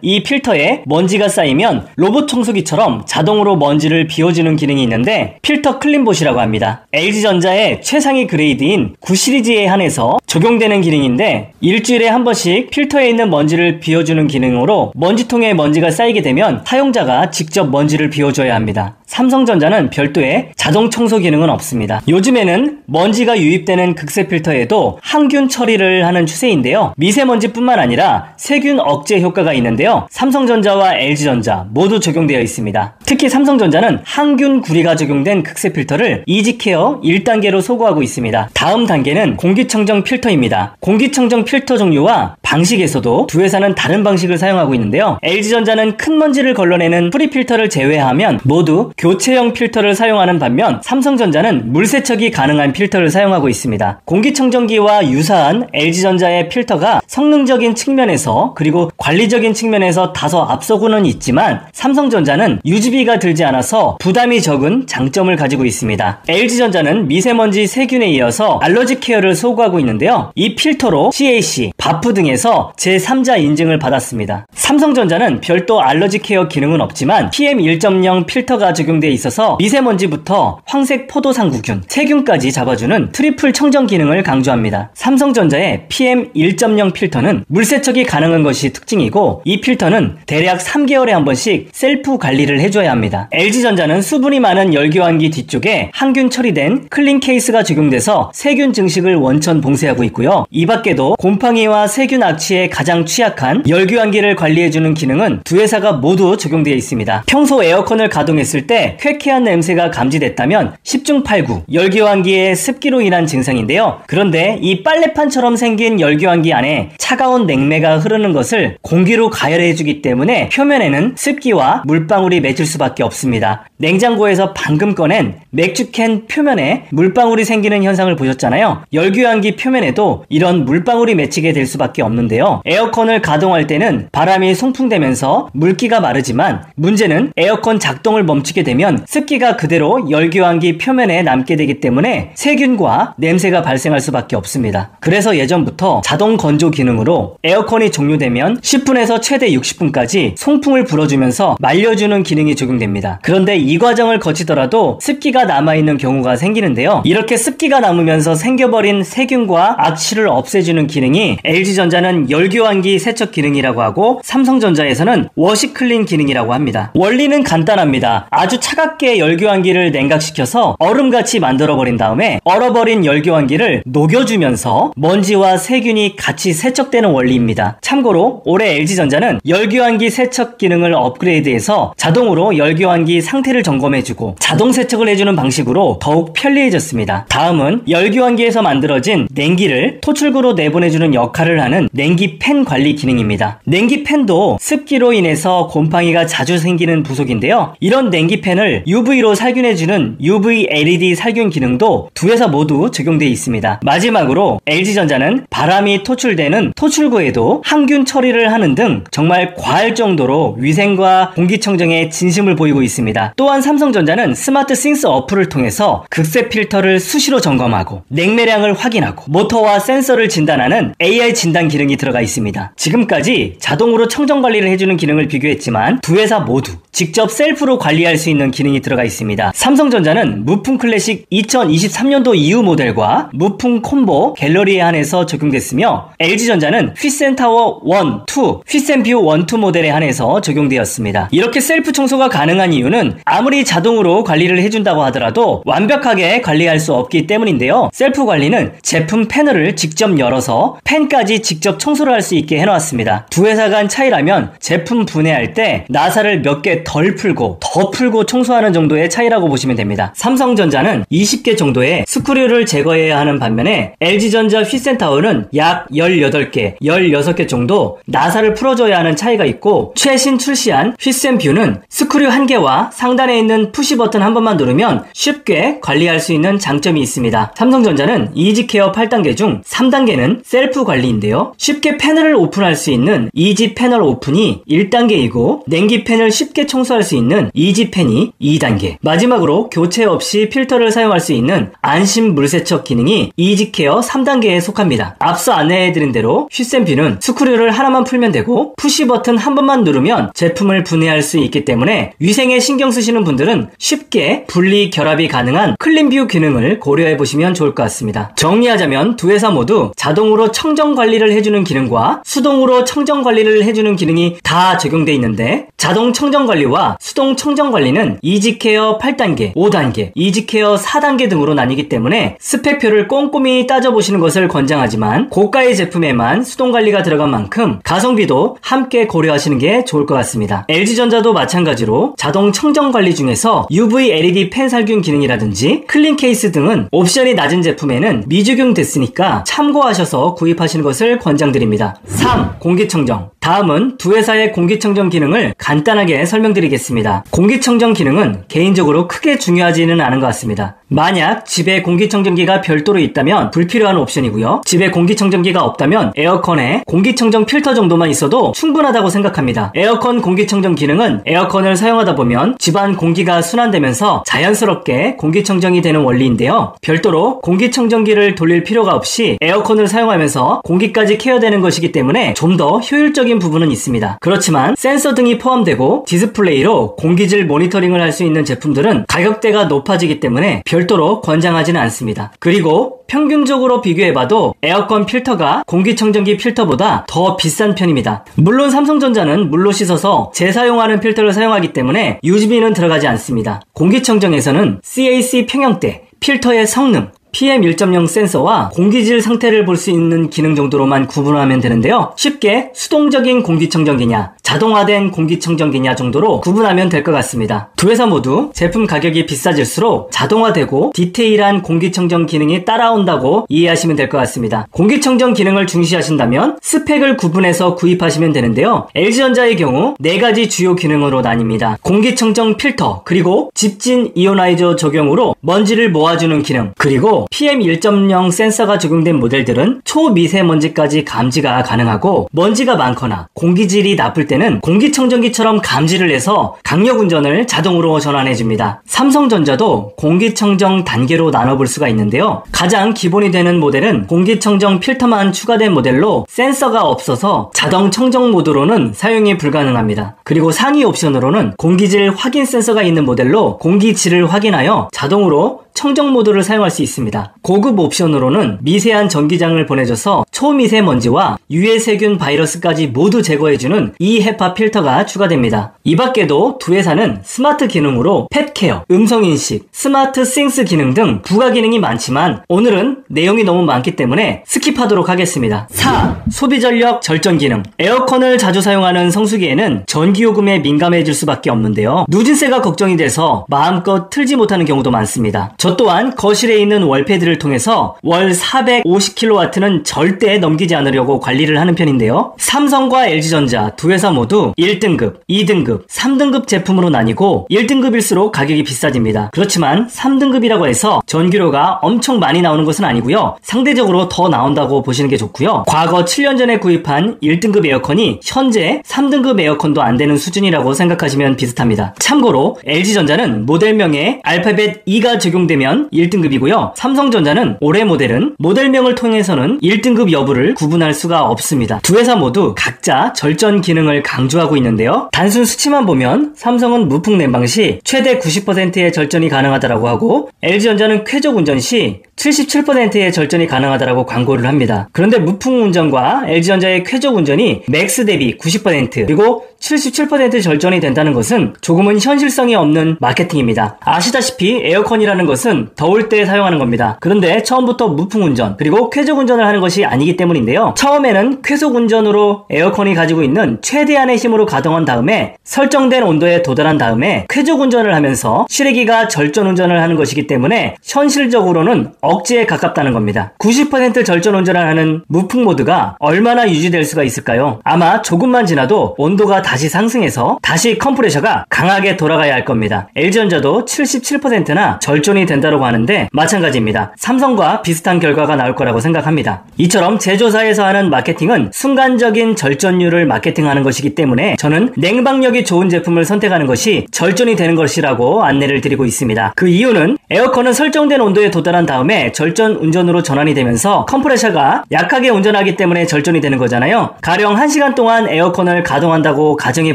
이 필터에 먼지가 쌓이면 로봇 청소기처럼 자동으로 먼지를 비워주는 기능이 있는데 필터 클린봇이라고 합니다. LG전자의 최상위 그레이드인 9 시리즈에 한해서 적용되는 기능인데 일주일에 한 번씩 필터에 있는 먼지를 비워주는 기능으로 먼지통에 먼지가 쌓이게 되면 사용자가 직접 먼지를 비워줘야 합니다. 삼성전자는 별도의 자동 청소 기능은 없습니다. 요즘에는 먼지가 유입되는 극세 필터에도 항균 처리를 하는 추세인데요. 미세먼지뿐만 아니라 세균 억제 효과가 있는데요. 삼성전자와 LG전자 모두 적용되어 있습니다. 특히 삼성전자는 항균 구리가 적용된 극세 필터를 이지케어 1단계로 소구하고 있습니다. 다음 단계는 공기청정 필터입니다. 공기청정 필터 종류와 방식에서도 두 회사는 다른 방식을 사용하고 있는데요. LG전자는 큰 먼지를 걸러내는 프리필터를 제외하면 모두 교체형 필터를 사용하는 반면 삼성전자는 물세척이 가능한 필터를 사용하고 있습니다. 공기청정기와 유사한 LG전자의 필터가 성능적인 측면에서 그리고 관리적인 측면에서 다소 앞서고는 있지만 삼성전자는 유지비가 들지 않아서 부담이 적은 장점을 가지고 있습니다. LG전자는 미세먼지 세균에 이어서 알러지 케어를 소구하고 있는데요. 이 필터로 CAC, 바프 등에서 제3자 인증을 받았습니다. 삼성전자는 별도 알러지 케어 기능은 없지만 PM1.0 필터가 적용되어 있어서 미세먼지부터 황색 포도상구균, 세균까지 잡아주는 트리플 청정 기능을 강조합니다. 삼성전자의 PM1.0 필터는 물세척이 가능한 것이 특징이고 이 필터는 대략 3개월에 한 번씩 셀프 관리를 해줘야 합니다. LG전자는 수분이 많은 열교환기 뒤쪽에 항균 처리된 클린 케이스가 적용돼서 세균 증식을 원천 봉쇄하고 있고요. 이 밖에도 곰팡이와 세균 악취에 가장 취약한 열교환기를 관리해주는 기능은 두 회사가 모두 적용되어 있습니다. 평소 에어컨을 가동했을 때 쾌쾌한 냄새가 감지됐다면 10중 8구 열교환기의 습기로 인한 증상인데요. 그런데 이 빨래판처럼 생긴 열교환기 안에 차가운 냉매가 흐르는 것을 공기로 가열해주기 때문에 표면에는 습기와 물방울이 맺힐 수밖에 없습니다. 냉장고에서 방금 꺼낸 맥주캔 표면에 물방울이 생기는 현상을 보셨잖아요. 열교환기 표면에도 이런 물방울이 맺히게 될 수밖에 없는데요. 에어컨을 가동할 때는 바람이 송풍되면서 물기가 마르지만 문제는 에어컨 작동을 멈추게 되면 습기가 그대로 열교환기 표면에 남게 되기 때문에 세균과 냄새가 발생할 수밖에 없습니다. 그래서 예전부터 자동 건조 기능으로 에어컨이 종료되면 10분에서 최대 60분까지 송풍을 불어주면서 말려주는 기능이 적용됩니다. 그런데 이 과정을 거치더라도 습기가 남아있는 경우가 생기는데요. 이렇게 습기가 남으면서 생겨버린 세균과 악취를 없애주는 기능이 LG전자는 열교환기 세척 기능이라고 하고 삼성전자에서는 워시클린 기능이라고 합니다. 원리는 간단합니다. 아주 차갑게 열교환기를 냉각시켜서 얼음같이 만들어버린 다음에 얼어버린 열교환기를 녹여주면서 먼지와 세균이 같이 세척되는 원리입니다. 참고로 올해 LG전자는 열교환기 세척 기능을 업그레이드해서 자동으로 열교환기 상태를 점검해주고 자동 세척을 해주는 방식으로 더욱 편리해졌습니다. 다음은 열교환기에서 만들어진 냉기를 토출구로 내보내주는 역할을 하는 냉기팬 관리 기능입니다. 냉기팬도 습기로 인해서 곰팡이가 자주 생기는 부속인데요. 이런 냉기팬을 UV로 살균해주는 UV LED 살균 기능도 두 회사 모두 적용되어 있습니다. 마지막으로 LG전자는 바람이 토출되는 토출구에도 항균 처리를 하는 등 정말 과할 정도로 위생과 공기청정에 진심을 보이고 있습니다. 또한 삼성전자는 스마트 싱스 어플을 통해서 극세 필터를 수시로 점검하고 냉매량을 확인하고 모터와 센서를 진단하는 AI 진단 기능이 들어가 있습니다. 지금까지 자동으로 청정 관리를 해주는 기능을 비교했지만 두 회사 모두 직접 셀프로 관리할 수 있는 기능이 들어가 있습니다. 삼성전자는 무풍 클래식 2023년도 이후 모델과 무풍 콤보 갤러리에 한해서 적용됐으며 LG전자는 휘센타워 1, 2, 휘센뷰 1, 2 모델에 한해서 적용되었습니다. 이렇게 셀프 청소가 가능한 이유는 아무리 자동으로 관리를 해준다고 하더라도 완벽하게 관리할 수 없기 때문인데요. 셀프 관리는 제품 패널을 직접 열어서 팬까지 직접 청소를 할 수 있게 해놓았습니다. 두 회사 간 차이라면 제품 분해할 때 나사를 몇 개 덜 풀고 더 풀고 씻고 청소하는 정도의 차이라고 보시면 됩니다. 삼성전자는 20개 정도의 스크류를 제거해야 하는 반면에 LG전자 휘센타워는 약 18개, 16개 정도 나사를 풀어줘야 하는 차이가 있고, 최신 출시한 휘센뷰는 스크류 1개와 상단에 있는 푸시 버튼 한 번만 누르면 쉽게 관리할 수 있는 장점이 있습니다. 삼성전자는 이지케어 8단계 중 3단계는 셀프 관리인데요. 쉽게 패널을 오픈할 수 있는 이지 패널 오픈이 1단계이고, 냉기 팬을 쉽게 청소할 수 있는 이지 팬이 2단계, 마지막으로 교체 없이 필터를 사용할 수 있는 안심 물세척 기능이 이지케어 3단계에 속합니다. 앞서 안내해드린 대로 휘센뷰는 스크류를 하나만 풀면 되고, 푸시 버튼 한 번만 누르면 제품을 분해할 수 있기 때문에 위생에 신경 쓰시는 분들은 쉽게 분리 결합이 가능한 클린뷰 기능을 고려해보시면 좋을 것 같습니다. 정리하자면 두 회사 모두 자동으로 청정 관리를 해주는 기능과 수동으로 청정 관리를 해주는 기능이 다 적용되어 있는데, 자동 청정 관리와 수동 청정 관리는 이지케어 8단계, 5단계, 이지케어 4단계 등으로 나뉘기 때문에 스펙표를 꼼꼼히 따져보시는 것을 권장하지만, 고가의 제품에만 수동 관리가 들어간 만큼 가성비도 함께 고려하시는 게 좋을 것 같습니다. LG전자도 마찬가지로 자동 청정 관리 중에서 UV LED 펜 살균 기능이라든지 클린 케이스 등은 옵션이 낮은 제품에는 미적용됐으니까 참고하셔서 구입하시는 것을 권장드립니다. 3. 공기청정. 다음은 두 회사의 공기청정 기능을 간단하게 설명드리겠습니다. 공기청정 기능은 개인적으로 크게 중요하지는 않은 것 같습니다. 만약 집에 공기청정기가 별도로 있다면 불필요한 옵션이고요. 집에 공기청정기가 없다면 에어컨에 공기청정 필터 정도만 있어도 충분하다고 생각합니다. 에어컨 공기청정 기능은 에어컨을 사용하다 보면 집안 공기가 순환되면서 자연스럽게 공기청정이 되는 원리인데요. 별도로 공기청정기를 돌릴 필요가 없이 에어컨을 사용하면서 공기까지 케어되는 것이기 때문에 좀 더 효율적인 부분은 있습니다. 그렇지만 센서 등이 포함되고 디스플레이로 공기질 모니터링을 할 수 있는 제품들은 가격대가 높아지기 때문에 별도로 권장하지는 않습니다. 그리고 평균적으로 비교해봐도 에어컨 필터가 공기청정기 필터보다 더 비싼 편입니다. 물론 삼성전자는 물로 씻어서 재사용하는 필터를 사용하기 때문에 유지비는 들어가지 않습니다. 공기청정에서는 CAC 평형대, 필터의 성능, PM1.0 센서와 공기질 상태를 볼 수 있는 기능 정도로만 구분하면 되는데요. 쉽게 수동적인 공기청정기냐, 자동화된 공기청정기냐 정도로 구분하면 될 것 같습니다. 두 회사 모두 제품 가격이 비싸질수록 자동화되고 디테일한 공기청정 기능이 따라온다고 이해하시면 될 것 같습니다. 공기청정 기능을 중시하신다면 스펙을 구분해서 구입하시면 되는데요. LG전자의 경우 4가지 주요 기능으로 나뉩니다. 공기청정 필터, 그리고 집진 이오나이저 적용으로 먼지를 모아주는 기능, 그리고 PM1.0 센서가 적용된 모델들은 초미세먼지까지 감지가 가능하고, 먼지가 많거나 공기질이 나쁠 때는 공기청정기처럼 감지를 해서 강력 운전을 자동으로 전환해줍니다. 삼성전자도 공기청정 단계로 나눠볼 수가 있는데요. 가장 기본이 되는 모델은 공기청정 필터만 추가된 모델로 센서가 없어서 자동 청정 모드로는 사용이 불가능합니다. 그리고 상위 옵션으로는 공기질 확인 센서가 있는 모델로 공기질을 확인하여 자동으로 청정 모드를 사용할 수 있습니다. 고급 옵션으로는 미세한 전기장을 보내줘서 초미세먼지와 유해세균 바이러스까지 모두 제거해주는 이헤파 필터가 추가됩니다. 이 밖에도 두 회사는 스마트 기능으로 펫케어, 음성인식, 스마트 싱스 기능 등 부가 기능이 많지만 오늘은 내용이 너무 많기 때문에 스킵하도록 하겠습니다. 4. 소비전력 절전 기능. 에어컨을 자주 사용하는 성수기에는 전기요금에 민감해질 수밖에 없는데요. 누진세가 걱정이 돼서 마음껏 틀지 못하는 경우도 많습니다. 저 또한 거실에 있는 월패드를 통해서 월 450kW는 절대 넘기지 않으려고 관리를 하는 편인데요. 삼성과 LG전자 두 회사 모두 1등급, 2등급, 3등급 제품으로 나뉘고 1등급일수록 가격이 비싸집니다. 그렇지만 3등급이라고 해서 전기료가 엄청 많이 나오는 것은 아니고요. 상대적으로 더 나온다고 보시는 게 좋고요. 과거 7년 전에 구입한 1등급 에어컨이 현재 3등급 에어컨도 안 되는 수준이라고 생각하시면 비슷합니다. 참고로 LG전자는 모델명에 알파벳 E가 적용되면 1등급이고요. 삼성전자는 올해 모델은 모델명을 통해서는 1등급 여부를 구분할 수가 없습니다. 두 회사 모두 각자 절전 기능을 강조하고 있는데요. 단순 수치만 보면 삼성은 무풍 냉방 시 최대 90%의 절전이 가능하다고 하고, LG전자는 쾌적 운전 시 77%의 절전이 가능하다고 광고를 합니다. 그런데 무풍 운전과 LG전자의 쾌적 운전이 맥스 대비 90% 그리고 77% 절전이 된다는 것은 조금은 현실성이 없는 마케팅입니다. 아시다시피 에어컨이라는 것은 이것은 더울 때 사용하는 겁니다. 그런데 처음부터 무풍운전 그리고 쾌적운전을 하는 것이 아니기 때문인데요. 처음에는 쾌속운전으로 에어컨이 가지고 있는 최대한의 힘으로 가동한 다음에 설정된 온도에 도달한 다음에 쾌적운전을 하면서 실외기가 절전운전을 하는 것이기 때문에 현실적으로는 억지에 가깝다는 겁니다. 90% 절전운전을 하는 무풍모드가 얼마나 유지될 수가 있을까요? 아마 조금만 지나도 온도가 다시 상승해서 다시 컴프레셔가 강하게 돌아가야 할 겁니다. LG전자도 77%나 절전이 된다고 하는데 마찬가지입니다. 삼성과 비슷한 결과가 나올 거라고 생각합니다. 이처럼 제조사에서 하는 마케팅은 순간적인 절전율을 마케팅하는 것이기 때문에 저는 냉방력이 좋은 제품을 선택하는 것이 절전이 되는 것이라고 안내를 드리고 있습니다. 그 이유는 에어컨은 설정된 온도에 도달한 다음에 절전 운전으로 전환이 되면서 컴프레셔가 약하게 운전하기 때문에 절전이 되는 거잖아요. 가령 1시간 동안 에어컨을 가동한다고 가정해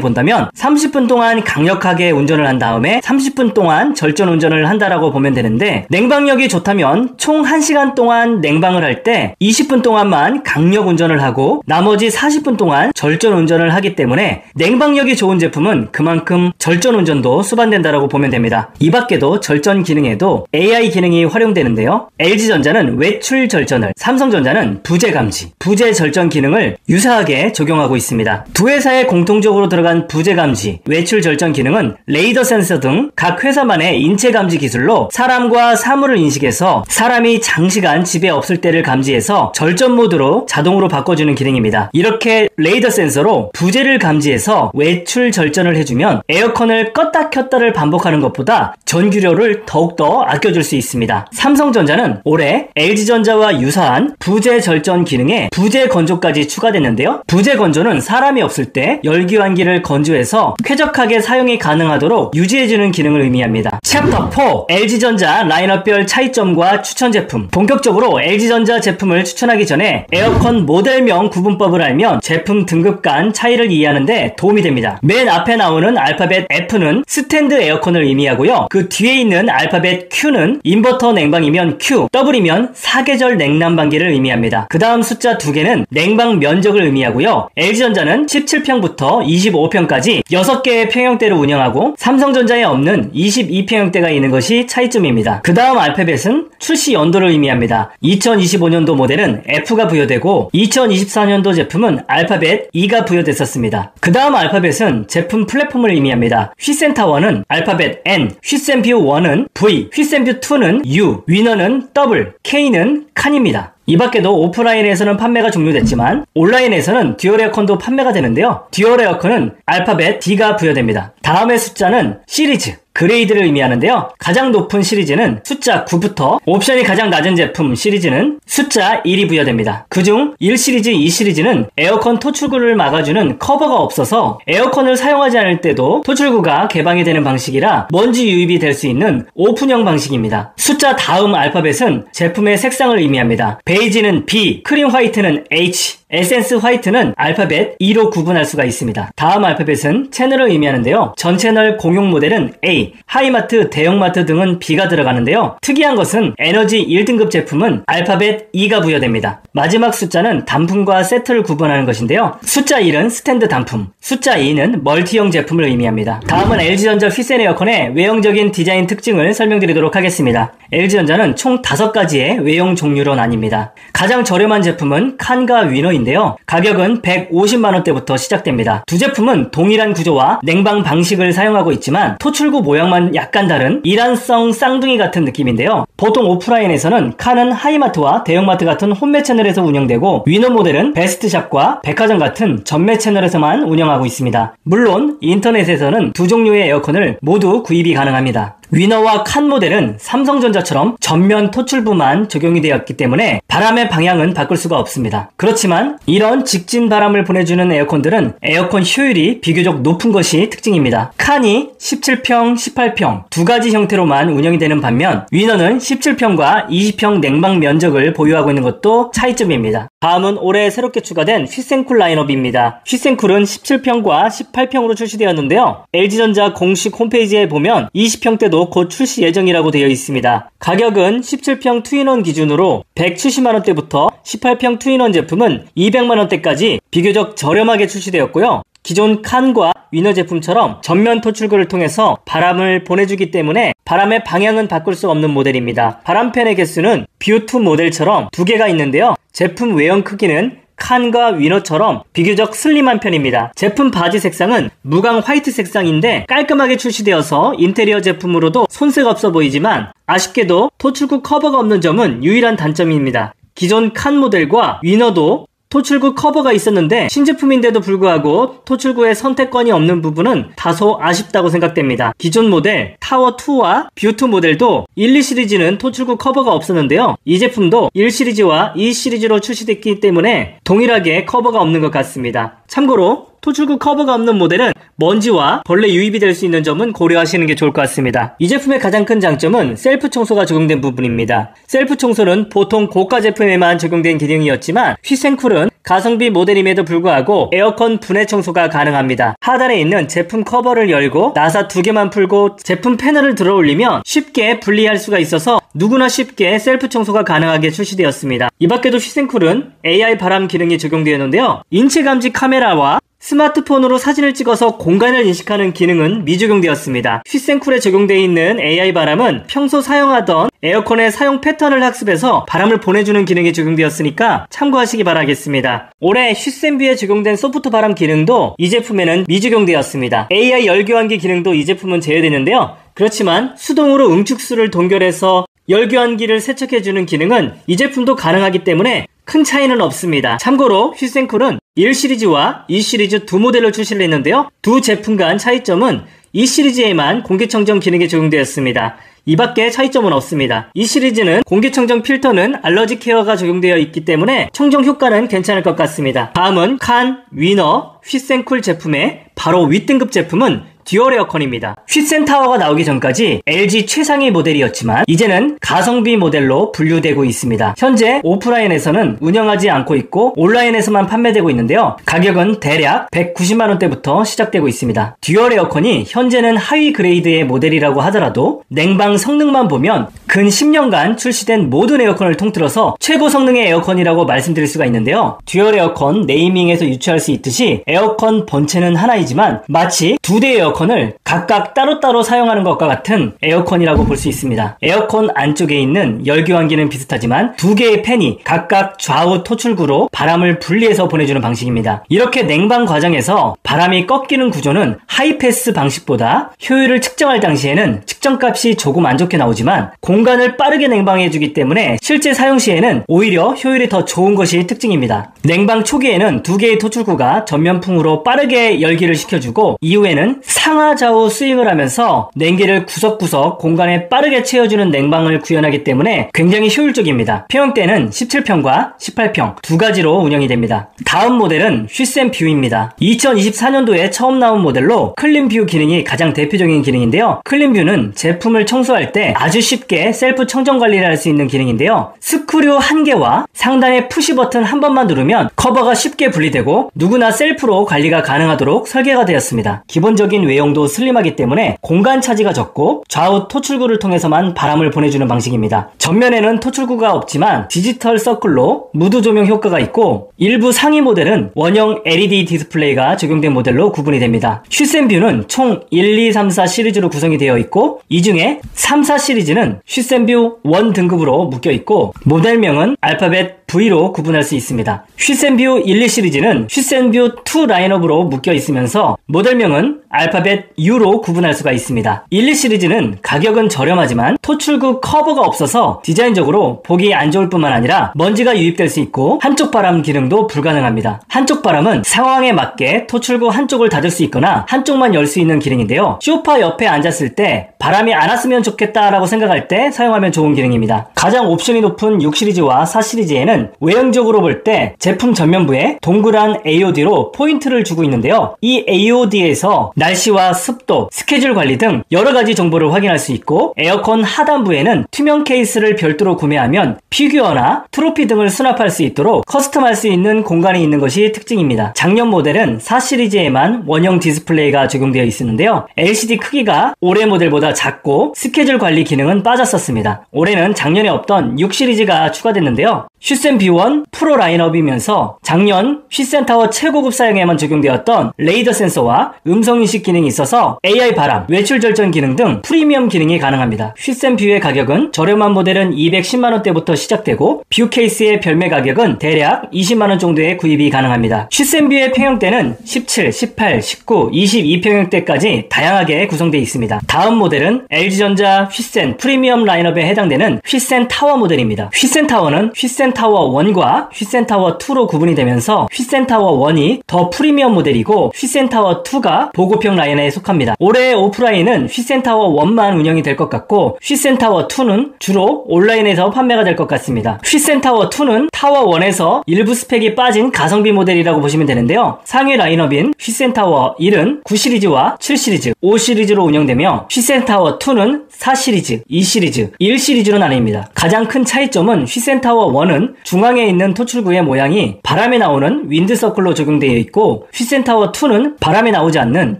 본다면 30분 동안 강력하게 운전을 한 다음에 30분 동안 절전 운전을 한다라고 보면 되는데, 냉방력이 좋다면 총 1시간 동안 냉방을 할 때 20분 동안만 강력 운전을 하고 나머지 40분 동안 절전 운전을 하기 때문에 냉방력이 좋은 제품은 그만큼 절전 운전도 수반된다라고 보면 됩니다. 이 밖에도 절전 기능에도 AI 기능이 활용되는데요. LG전자는 외출 절전을, 삼성전자는 부재 감지, 부재 절전 기능을 유사하게 적용하고 있습니다. 두 회사에 공통적으로 들어간 부재 감지, 외출 절전 기능은 레이더 센서 등 각 회사만의 인체 감지 기술로 사람과 사물을 인식해서 사람이 장시간 집에 없을 때를 감지해서 절전 모드로 자동으로 바꿔주는 기능입니다. 이렇게 레이더 센서로 부재를 감지해서 외출 절전을 해주면 에어컨을 껐다 켰다를 반복하는 것보다 전기료를 더욱더 아껴줄 수 있습니다. 삼성전자는 올해 LG전자와 유사한 부재 절전 기능에 부재 건조까지 추가됐는데요. 부재 건조는 사람이 없을 때 열기환기를 건조해서 쾌적하게 사용이 가능하도록 유지해주는 기능을 의미합니다. 챕터 4, LG전자 라인업별 차이점과 추천 제품. 본격적으로 LG전자 제품을 추천하기 전에 에어컨 모델명 구분법을 알면 제품 등급 간 차이를 이해하는데 도움이 됩니다. 맨 앞에 나오는 알파벳 F는 스탠드 에어컨을 의미하고요. 그 뒤에 있는 알파벳 Q는 인버터 냉방이면 Q, W이면 사계절 냉난방기를 의미합니다. 그 다음 숫자 2개는 냉방 면적을 의미하고요. LG전자는 17평부터 25평까지 6개의 평형대를 운영하고 삼성전자에 없는 22평형대가 있는 것이 차이점입니다. 그 다음 알파벳은 출시 연도를 의미합니다. 2025년도 모델은 F가 부여되고 2024년도 제품은 알파벳 E가 부여됐었습니다. 그 다음 알파벳은 제품 플랫폼을 의미합니다. 휘센타1은 알파벳 N, 휘센뷰1은 V, 휘센뷰2는 U, 위너는 W, K는 칸입니다. 이 밖에도 오프라인에서는 판매가 종료됐지만 온라인에서는 듀얼 에어컨도 판매가 되는데요. 듀얼 에어컨은 알파벳 D가 부여됩니다. 다음의 숫자는 시리즈, 그레이드를 의미하는데요. 가장 높은 시리즈는 숫자 9부터 옵션이 가장 낮은 제품 시리즈는 숫자 1이 부여됩니다. 그중 1시리즈, 2시리즈는 에어컨 토출구를 막아주는 커버가 없어서 에어컨을 사용하지 않을 때도 토출구가 개방이 되는 방식이라 먼지 유입이 될 수 있는 오픈형 방식입니다. 숫자 다음 알파벳은 제품의 색상을 의미합니다. 베이지는 B, 크림 화이트는 H, 에센스 화이트는 알파벳 E로 구분할 수가 있습니다. 다음 알파벳은 채널을 의미하는데요. 전 채널 공용 모델은 A, 하이마트, 대형마트 등은 B가 들어가는데요. 특이한 것은 에너지 1등급 제품은 알파벳 E가 부여됩니다. 마지막 숫자는 단품과 세트를 구분하는 것인데요. 숫자 1은 스탠드 단품, 숫자 2는 멀티형 제품을 의미합니다. 다음은 LG전자 휘센 에어컨의 외형적인 디자인 특징을 설명드리도록 하겠습니다. LG전자는 총 5가지의 외형 종류로 나뉩니다. 가장 저렴한 제품은 칸과 위너인데요. 가격은 150만원대부터 시작됩니다. 두 제품은 동일한 구조와 냉방 방식을 사용하고 있지만 토출구 모양만 약간 다른 일란성 쌍둥이 같은 느낌인데요. 보통 오프라인에서는 칸은 하이마트와 대형마트 같은 홈매 채널에서 운영되고 위너 모델은 베스트샵과 백화점 같은 전매 채널에서만 운영하고 있습니다. 물론 인터넷에서는 두 종류의 에어컨을 모두 구입이 가능합니다. 위너와 칸 모델은 삼성전자처럼 전면 토출부만 적용이 되었기 때문에 바람의 방향은 바꿀 수가 없습니다. 그렇지만 이런 직진 바람을 보내주는 에어컨들은 에어컨 효율이 비교적 높은 것이 특징입니다. 칸이 17평, 18평 두 가지 형태로만 운영이 되는 반면 위너는 17평과 20평 냉방 면적을 보유하고 있는 것도 차이점입니다. 다음은 올해 새롭게 추가된 휘센쿨 라인업입니다. 휘센쿨은 17평과 18평으로 출시되었는데요. LG전자 공식 홈페이지에 보면 20평대도 곧 출시 예정이라고 되어 있습니다. 가격은 17평 투인원 기준으로 170만원대부터 18평 투인원 제품은 200만원대까지 비교적 저렴하게 출시되었고요. 기존 칸과 위너 제품처럼 전면 토출구를 통해서 바람을 보내주기 때문에 바람의 방향은 바꿀 수 없는 모델입니다. 바람팬의 개수는 뷰2 모델처럼 2개가 있는데요. 제품 외형 크기는 칸과 위너처럼 비교적 슬림한 편입니다. 제품 바지 색상은 무광 화이트 색상인데 깔끔하게 출시되어서 인테리어 제품으로도 손색 없어 보이지만 아쉽게도 토출구 커버가 없는 점은 유일한 단점입니다. 기존 칸 모델과 위너도 토출구 커버가 있었는데 신제품인데도 불구하고 토출구의 선택권이 없는 부분은 다소 아쉽다고 생각됩니다. 기존 모델 타워2와 뷰2 모델도 1, 2 시리즈는 토출구 커버가 없었는데요. 이 제품도 1 시리즈와 2 시리즈로 출시됐기 때문에 동일하게 커버가 없는 것 같습니다. 참고로 토출구 커버가 없는 모델은 먼지와 벌레 유입이 될 수 있는 점은 고려하시는 게 좋을 것 같습니다. 이 제품의 가장 큰 장점은 셀프 청소가 적용된 부분입니다. 셀프 청소는 보통 고가 제품에만 적용된 기능이었지만 휘센쿨은 가성비 모델임에도 불구하고 에어컨 분해 청소가 가능합니다. 하단에 있는 제품 커버를 열고 나사 2개만 풀고 제품 패널을 들어 올리면 쉽게 분리할 수가 있어서 누구나 쉽게 셀프 청소가 가능하게 출시되었습니다. 이 밖에도 휘센쿨은 AI 바람 기능이 적용되었는데요. 인체 감지 카메라와 스마트폰으로 사진을 찍어서 공간을 인식하는 기능은 미적용되었습니다. 휘센쿨에 적용되어 있는 AI 바람은 평소 사용하던 에어컨의 사용 패턴을 학습해서 바람을 보내주는 기능이 적용되었으니까 참고하시기 바라겠습니다. 올해 휘센뷰에 적용된 소프트 바람 기능도 이 제품에는 미적용되었습니다. AI 열교환기 기능도 이 제품은 제외되는데요. 그렇지만 수동으로 응축수를 동결해서 열교환기를 세척해주는 기능은 이 제품도 가능하기 때문에 큰 차이는 없습니다. 참고로 휘센쿨은 1 시리즈와 2 시리즈 두 모델로 출시를 했는데요. 두 제품 간 차이점은 2 시리즈에만 공기청정 기능이 적용되었습니다. 이 밖에 차이점은 없습니다. 이 시리즈는 공기청정 필터는 알러지 케어가 적용되어 있기 때문에 청정 효과는 괜찮을 것 같습니다. 다음은 칸, 위너, 휘센쿨 제품의 바로 윗등급 제품은 듀얼 에어컨입니다. 휘센 타워가 나오기 전까지 LG 최상위 모델이었지만 이제는 가성비 모델로 분류되고 있습니다. 현재 오프라인에서는 운영하지 않고 있고 온라인에서만 판매되고 있는데요. 가격은 대략 190만원대부터 시작되고 있습니다. 듀얼 에어컨이 현재는 하위 그레이드의 모델이라고 하더라도 냉방 성능만 보면 근 10년간 출시된 모든 에어컨을 통틀어서 최고 성능의 에어컨이라고 말씀드릴 수가 있는데요. 듀얼 에어컨 네이밍에서 유추할 수 있듯이 에어컨 본체는 하나이지만 마치 두 대의 에어컨을 각각 따로따로 사용하는 것과 같은 에어컨이라고 볼 수 있습니다. 에어컨 안쪽에 있는 열교환기는 비슷하지만 두 개의 팬이 각각 좌우 토출구로 바람을 분리해서 보내주는 방식입니다. 이렇게 냉방 과정에서 바람이 꺾이는 구조는 하이패스 방식보다 효율을 측정할 당시에는 측정값이 조금 안 좋게 나오지만 공간을 빠르게 냉방해주기 때문에 실제 사용 시에는 오히려 효율이 더 좋은 것이 특징입니다. 냉방 초기에는 두 개의 토출구가 전면풍으로 빠르게 열기를 식혀주고 이후에는 상하 좌우 스윙을 하면서 냉기를 구석구석 공간에 빠르게 채워주는 냉방을 구현하기 때문에 굉장히 효율적입니다. 평형대는 17평과 18평 두 가지로 운영이 됩니다. 다음 모델은 휘센뷰입니다. 2024년도에 처음 나온 모델로 클린뷰 기능이 가장 대표적인 기능인데요. 클린뷰는 제품을 청소할 때 아주 쉽게 셀프 청정 관리를 할 수 있는 기능인데요. 스크류 1개와 상단의 푸시 버튼 한 번만 누르면 커버가 쉽게 분리되고 누구나 셀프로 관리가 가능하도록 설계가 되었습니다. 기본적인 외형도 슬림하기 때문에 공간 차지가 적고 좌우 토출구를 통해서만 바람을 보내주는 방식입니다. 전면에는 토출구가 없지만 디지털 서클로 무드 조명 효과가 있고 일부 상위 모델은 원형 LED 디스플레이가 적용된 모델로 구분이 됩니다. 휘센뷰는 총 1, 2, 3, 4 시리즈로 구성이 되어 있고 이 중에 3, 4 시리즈는 휘센뷰 1 등급으로 묶여 있고 모델명은 알파벳 V로 구분할 수 있습니다. 휘센뷰 1, 2 시리즈는 휘센뷰 2 라인업으로 묶여 있으면서 모델명은 알파벳 U로 구분할 수가 있습니다. 1, 2 시리즈는 가격은 저렴하지만 토출구 커버가 없어서 디자인적으로 보기 안 좋을 뿐만 아니라 먼지가 유입될 수 있고 한쪽 바람 기능도 불가능합니다. 한쪽 바람은 상황에 맞게 토출구 한쪽을 닫을 수 있거나 한쪽만 열 수 있는 기능인데요. 소파 옆에 앉았을 때 바람이 안 왔으면 좋겠다라고 생각할 때 사용하면 좋은 기능입니다. 가장 옵션이 높은 6 시리즈와 4 시리즈에는 외형적으로 볼 때 제품 전면부에 동그란 AOD로 포인트를 주고 있는데요. 이 AOD에서 날씨와 습도, 스케줄 관리 등 여러가지 정보를 확인할 수 있고 에어컨 하단부에는 투명 케이스를 별도로 구매하면 피규어나 트로피 등을 수납할 수 있도록 커스텀할 수 있는 공간이 있는 것이 특징입니다. 작년 모델은 4 시리즈에만 원형 디스플레이가 적용되어 있었는데요. LCD 크기가 올해 모델보다 작고 스케줄 관리 기능은 빠졌었습니다. 올해는 작년에 없던 6 시리즈가 추가됐는데요. 슈센 휘센 B1 프로 라인업이면서 작년 휘센타워 최고급 사양에만 적용되었던 레이더 센서와 음성인식 기능이 있어서 AI 바람, 외출 절전 기능 등 프리미엄 기능이 가능합니다. 휘센 뷰의 가격은 저렴한 모델은 210만원대부터 시작되고 뷰 케이스의 별매 가격은 대략 20만원 정도의 구입이 가능합니다. 휘센 뷰의 평형대는 17, 18, 19, 22평형대까지 다양하게 구성되어 있습니다. 다음 모델은 LG전자 휘센 프리미엄 라인업에 해당되는 휘센 타워 모델입니다. 휘센 타워는 휘센 타워 1과 휘센 타워 2로 구분이 되면서 휘센 타워 1이 더 프리미엄 모델이고 휘센 타워 2가 보급형 라인에 속합니다. 올해 오프라인은 휘센 타워 1만 운영이 될 것 같고 휘센 타워 2는 주로 온라인에서 판매가 될 것 같습니다. 휘센 타워 2는 타워 1에서 일부 스펙이 빠진 가성비 모델이라고 보시면 되는데요. 상위 라인업인 휘센 타워 1은 9 시리즈와 7 시리즈, 5 시리즈로 운영되며 휘센 타워 2는 4 시리즈, 2 시리즈, 1 시리즈로 나뉩니다. 가장 큰 차이점은 휘센 타워 1은 중앙에 있는 토출구의 모양이 바람에 나오는 윈드 서클로 적용되어 있고 휘센 타워 2는 바람에 나오지 않는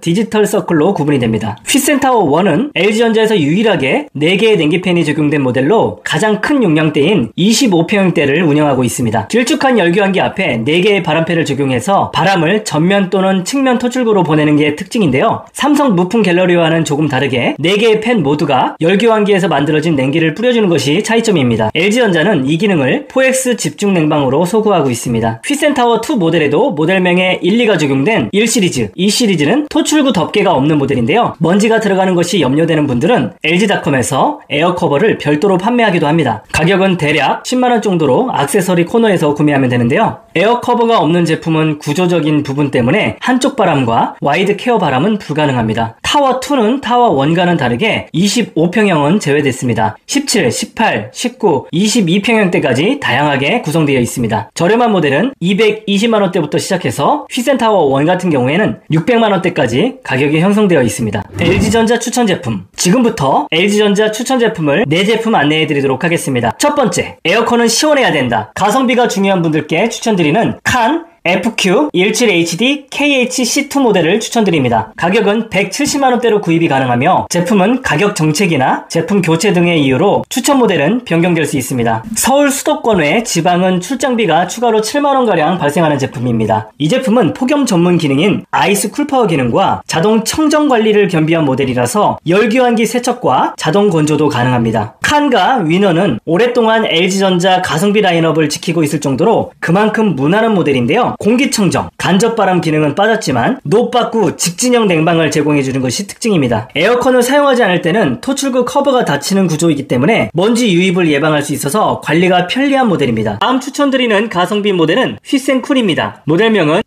디지털 서클로 구분이 됩니다. 휘센 타워 1은 LG전자에서 유일하게 4개의 냉기팬이 적용된 모델로 가장 큰 용량대인 25평형대를 운영하고 있습니다. 길쭉한 열교환기 앞에 4개의 바람팬을 적용해서 바람을 전면 또는 측면 토출구로 보내는 게 특징인데요. 삼성 무풍 갤러리와는 조금 다르게 4개의 팬 모두가 열교환기에서 만들어진 냉기를 뿌려주는 것이 차이점입니다. LG전자는 이 기능을 4X 집중 냉방으로 소구하고 있습니다. 휘센 타워 2 모델에도 모델명에 1, 2가 적용된 1 시리즈, 2 시리즈는 토출구 덮개가 없는 모델인데요. 먼지가 들어가는 것이 염려되는 분들은 LG닷컴에서 에어커버를 별도로 판매하기도 합니다. 가격은 대략 10만원 정도로 액세서리 코너에서 구매하면 되는데요. 에어커버가 없는 제품은 구조적인 부분 때문에 한쪽 바람과 와이드 케어 바람은 불가능합니다. 타워 2는 타워 1과는 다르게 25평형은 제외됐습니다. 17, 18, 19, 22평형대까지 다양하게 구성되어 있습니다. 저렴한 모델은 220만원대부터 시작해서 휘센 타워 1 같은 경우에는 600만원대까지 가격이 형성되어 있습니다. LG전자 추천 제품. 지금부터 LG전자 추천 제품을 4제품 안내해 드리도록 하겠습니다. 첫 번째, 에어컨은 시원해야 된다. 가성비가 중요한 분들께 추천드리는 칸 FQ17HD KHC2 모델을 추천드립니다. 가격은 170만원대로 구입이 가능하며 제품은 가격 정책이나 제품 교체 등의 이유로 추천 모델은 변경될 수 있습니다. 서울 수도권 외 지방은 출장비가 추가로 7만원가량 발생하는 제품입니다. 이 제품은 폭염 전문 기능인 아이스 쿨파워 기능과 자동 청정 관리를 겸비한 모델이라서 열교환기 세척과 자동 건조도 가능합니다. 칸과 위너는 오랫동안 LG전자 가성비 라인업을 지키고 있을 정도로 그만큼 무난한 모델인데요. 공기청정, 간접바람 기능은 빠졌지만 노빠꾸 직진형 냉방을 제공해주는 것이 특징입니다. 에어컨을 사용하지 않을 때는 토출구 커버가 닫히는 구조이기 때문에 먼지 유입을 예방할 수 있어서 관리가 편리한 모델입니다. 다음 추천드리는 가성비 모델은 휘센쿨입니다. 모델명은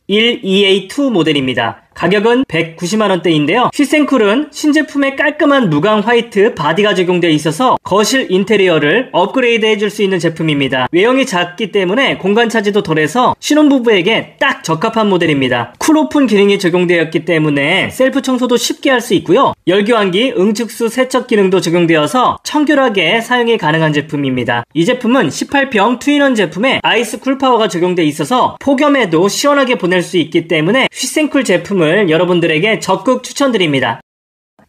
FQ18FC12A2 모델입니다. 가격은 190만원대인데요. 휘센쿨은 신제품의 깔끔한 무광 화이트 바디가 적용되어 있어서 거실 인테리어를 업그레이드 해줄 수 있는 제품입니다. 외형이 작기 때문에 공간 차지도 덜해서 신혼부부에게 딱 적합한 모델입니다. 쿨오픈 기능이 적용되었기 때문에 셀프 청소도 쉽게 할 수 있고요. 열교환기, 응축수 세척 기능도 적용되어서 청결하게 사용이 가능한 제품입니다. 이 제품은 18평 투인원 제품에 아이스 쿨파워가 적용되어 있어서 폭염에도 시원하게 보낼 수 있기 때문에 휘센쿨 제품을 여러분들에게 적극 추천드립니다.